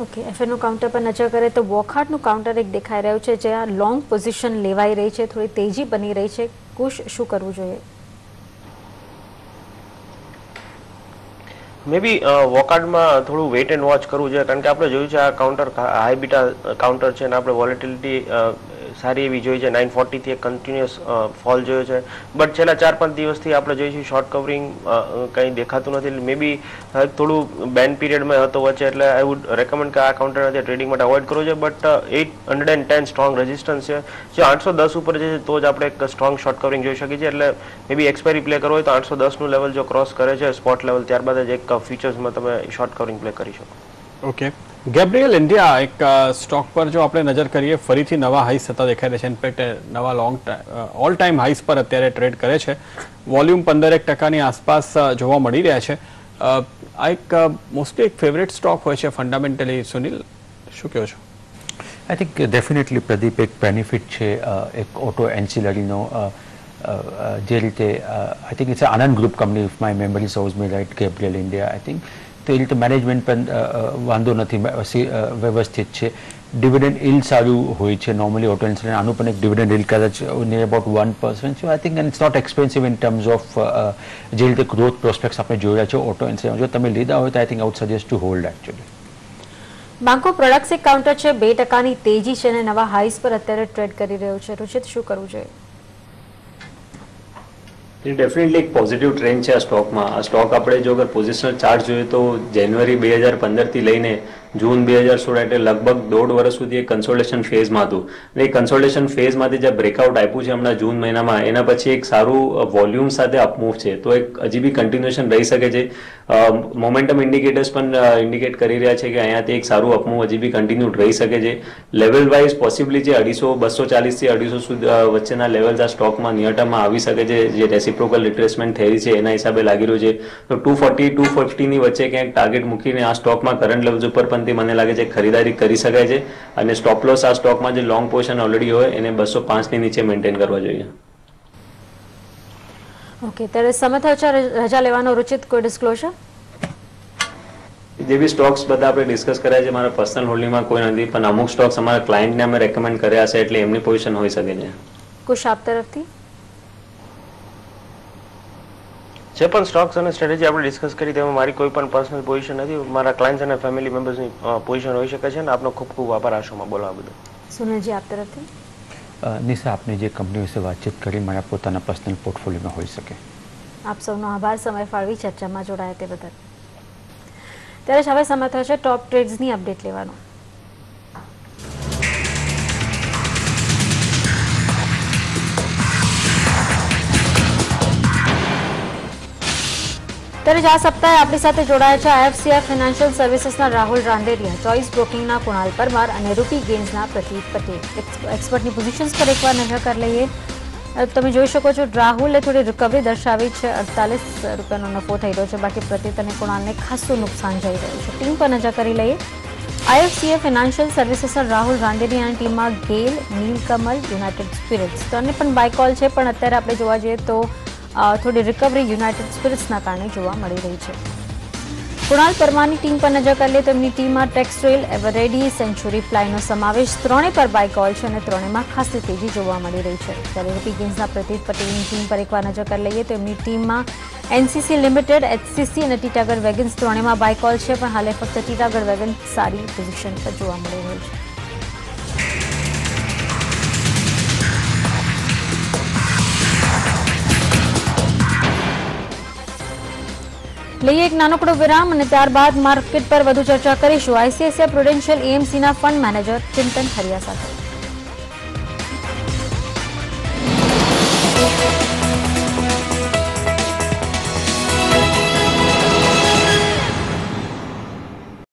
Okay, એફએનનું કાઉન્ટર પર નજર કરે તો વોકહાર્ટનું કાઉન્ટર એક દેખાઈ રહ્યું છે, જે આ લોંગ પોઝિશન લેવાઈ રહી છે, થોડી તેજી બની રહી છે. કુશ, શું કરવું જોઈએ? મે બી વોકહાર્ટમાં થોડું વેઇટ એન્ડ વોચ કરવું જોઈએ, કારણ કે આપણે જોયું છે આ કાઉન્ટર હાઈ બીટા કાઉન્ટર છે અને આપણે વોલેટિલિટી સારી એવી જોઈ છે. 940 થી એક કન્ટિન્યુઅસ ફોલ જોયો છે, બટ છેલ્લા 4-5 દિવસથી આપણે જોઈએ છીએ શોર્ટ કવરિંગ કંઈ દેખાતું નથી. મે બી થોડું બેન પીરિયડમાં હતો વચ્ચે, એટલે આઈ વુડ રેકમેન્ડ કે આ કાઉન્ટર ટ્રેડિંગ માટે અવોઇડ કરવું જોઈએ. બટ 810 સ્ટ્રોંગ રેઝિસ્ટન્સ છે, જે 810 ઉપર છે તો જ આપણે એક સ્ટ્રોંગ શોર્ટ કવરિંગ જોઈ શકીએ છીએ. એટલે મે બી એક્સપાયરી પ્લે કરવો હોય તો 810નું લેવલ જો ક્રોસ કરે છે સ્પોટ લેવલ, ત્યારબાદ જ એક ફ્યુચર્સમાં તમે શોર્ટ કવરિંગ પ્લે કરી શકો. ઓકે, ગેબ્રિયલ ઇન્ડિયા એક સ્ટોક પર જો આપણે નજર કરીએ ફરીથી નવા હાઈસ થતા દેખાય છે. ઇનફેક્ટ નવા ઓલ ટાઈમ હાઈસ પર અત્યારે ટ્રેડ કરે છે. વોલ્યુમ 15% આસપાસ જોવા મળી રહ્યા છે. આ એક મોસ્ટલી એક ફેવરેટ સ્ટોક હોય છે ફંડામેન્ટલી. સુનિલ, શું કહો છો? આઈ થિંક ડેફિનેટલી પ્રદીપ એક બેનિફિટ છે એક ઓટો એન્સિલરીનો. જે રીતે I think it's Anand group company, if my memory serves me right, Gabriel India. I think તો એ રીતે મેનેજમેન્ટ પણ વાંધો નથી, વ્યવસ્થિત છે. ડિવિડન્ડ ઇલ્ડ સારું હોય છે નોર્મલી ઓટો ઇન્સ્યોરન્સ. આનું પણ એક ડિવિડન્ડ ઇલ્ડ કદાચ near about 1%. So I think it's not expensive in terms of જે રીતે ગ્રોથ પ્રોસ્પેક્ટ્સ આપણે જોઈ રહ્યા છે ઓટો ઇન્સ્યોરન્સ. જો તમે લીધા હોય તો I think I would suggest to hold actually. Banco products એક કાઉન્ટર છે, 2%ની તેજી છે અને નવા હાઈસ પર અત્યારે ટ્રેડ કરી રહ્યો છે. રુચિત, શું કરવું જોઈએ? ડેફિનેટલી એક પોઝિટિવ ટ્રેન્ડ છે આ સ્ટોકમાં. આ સ્ટોક આપણે જો અગર પોઝિશનલ ચાર્ટ જોઈએ તો જાન્યુઆરી 2015 થી લઈને જૂન 2016 એટલે લગભગ 1.5 વર્ષ સુધી એક કન્સોલિડેશન ફેઝમાં હતું. અને એ કન્સોલિડેશન ફેઝમાંથી જે બ્રેકઆઉટ આપ્યું છે હમણાં જૂન મહિનામાં, એના પછી એક સારું વોલ્યુમ સાથે અપમૂવ છે, તો એક હજી બી કન્ટિન્યુએશન રહી શકે છે. મોમેન્ટમ ઇન્ડિકેટર્સ પણ ઇન્ડિકેટ કરી રહ્યા છે કે અહીંયાથી એક સારું અપમૂવ હજી બી કન્ટિન્યુ રહી શકે છે. લેવલ વાઇઝ પોસિબલી જે 240 થી 250 વચ્ચેના લેવલ્સ આ સ્ટોકમાં નિયર ટર્મમાં આવી શકે છે, જે રેસિપ્રોકલ રિટ્રેસમેન્ટ થયેલી છે એના હિસાબે લાગી રહ્યું છે. તો 240-250 ની વચ્ચે ક્યાંક ટાર્ગેટ મૂકીને આ સ્ટોકમાં કરંટ લેવલ્સ ઉપર પણ મને લાગે છે ખરીદારી કરી શકાય છે. અને સ્ટોપ લોસ આ સ્ટોકમાં જે લોંગ પોઝિશન ઓલરેડી હોય એને 205 ની નીચે મેન્ટેન કરવા જોઈએ. ઓકે, ત્યારે સમય રજા લેવાનો. રુચિત, કોઈ ડિસ્ક્લોઝર? જે બી સ્ટોક્સ બધા આપણે ડિસ્કસ કર્યા છે મારા પર્સનલ હોલ્ડિંગમાં કોઈ નથી, પણ અમુક સ્ટોક્સ અમારા ક્લાયન્ટને અમે રેકમેન્ડ કર્યા છે એટલે એમની પોઝિશન હોઈ શકે છે. કુશ, આપ તરફથી? જે પણ સ્ટોક્સ અને સ્ટ્રેટેજી આપણે ડિસ્કસ કરી તેમાં મારી કોઈ પણ પર્સનલ પોઝિશન નથી. મારા ક્લાયન્ટ્સ અને ફેમિલી મેમ્બર્સની પોઝિશન હોઈ શકે છે. અને આપનો ખૂબ ખૂબ આભાર આ શોમાં બોલવા બદલ. સુનિલજી, આપ તરફથી? નિશા, આપને જે કંપની વિશે વાતચીત કરી મારા પોતાના પર્સનલ પોર્ટફોલિયોમાં હોઈ શકે. આપ સૌનો આભાર સમય ફાળવી ચર્ચામાં જોડાયા તે બદલ. ત્યારે હવે સમય થયો છે ટોપ ટ્રેડ્સની અપડેટ લેવાનો. ત્યારે આ સપ્તાહે આપણી સાથે જોડાયા છે આઈએફસીઆઈ ફાઇનાન્શિયલ સર્વિસીસના રાહુલ રાંદેરિયા, ચોઇસ બ્રોકિંગના કુણાલ પરમાર અને રૂપી ગેઇન્સના પ્રતીક પટેલ. એક્સપર્ટની પોઝિશન્સ પર એકવાર નજર કરી લઈએ. તમે જોઈ શકો છો રાહુલે થોડી રિકવરી દર્શાવી છે, 48 રૂપિયાનો નફો થઈ રહ્યો છે. બાકી પ્રતીત અને કુણાલને ખાસું નુકસાન જઈ રહ્યું છે. ટીમ પર નજર કરી લઈએ. આઈએફસીઆઈ ફાઇનાન્શિયલ સર્વિસીસના રાહુલ રાંદેરિયાની ટીમમાં ગેલ, નીલકમલ, યુનાઇટેડ સ્પિરિટ્સ ત્રણને પણ બાય કોલ છે, પણ અત્યારે આપણે જોવા જઈએ તો થોડી રિકવરી યુનાઇટેડ સ્પિરિટ્સના કારણે જોવા મળી રહી છે. કુણાલ પરમારની ટીમ પર નજર કરીએ તો એમની ટીમમાં ટેક્સટાઇલ, એવરેડી, સેન્ચુરી પ્લાયનો સમાવેશ, ત્રણે પર બાય કોલ છે અને ત્રણેમાં ખાસી તેજી જોવા મળી રહી છે. ત્યારે રૂપી ગેઇન્સના પ્રતીક પટેલની ટીમ પર એકવાર નજર કરી લઈએ તો એમની ટીમમાં એનસીસી લિમિટેડ, એચસીસી અને ટીટાગઢ વેગન્સ ત્રણેમાં બાય કોલ છે, પણ હાલે ફક્ત ટીટાગઢ વેગન સારી પોઝિશન પર જોવા મળી રહ્યું છે. લઈએ એક નાનકડો વિરામ અને ત્યારબાદ માર્કેટ પર વધુ ચર્ચા કરીશું આઈસીઆઈસીઆઈ પ્રુડેન્શિયલ એએમસીના ફંડ મેનેજર ચિંતન હરિયા સાથે.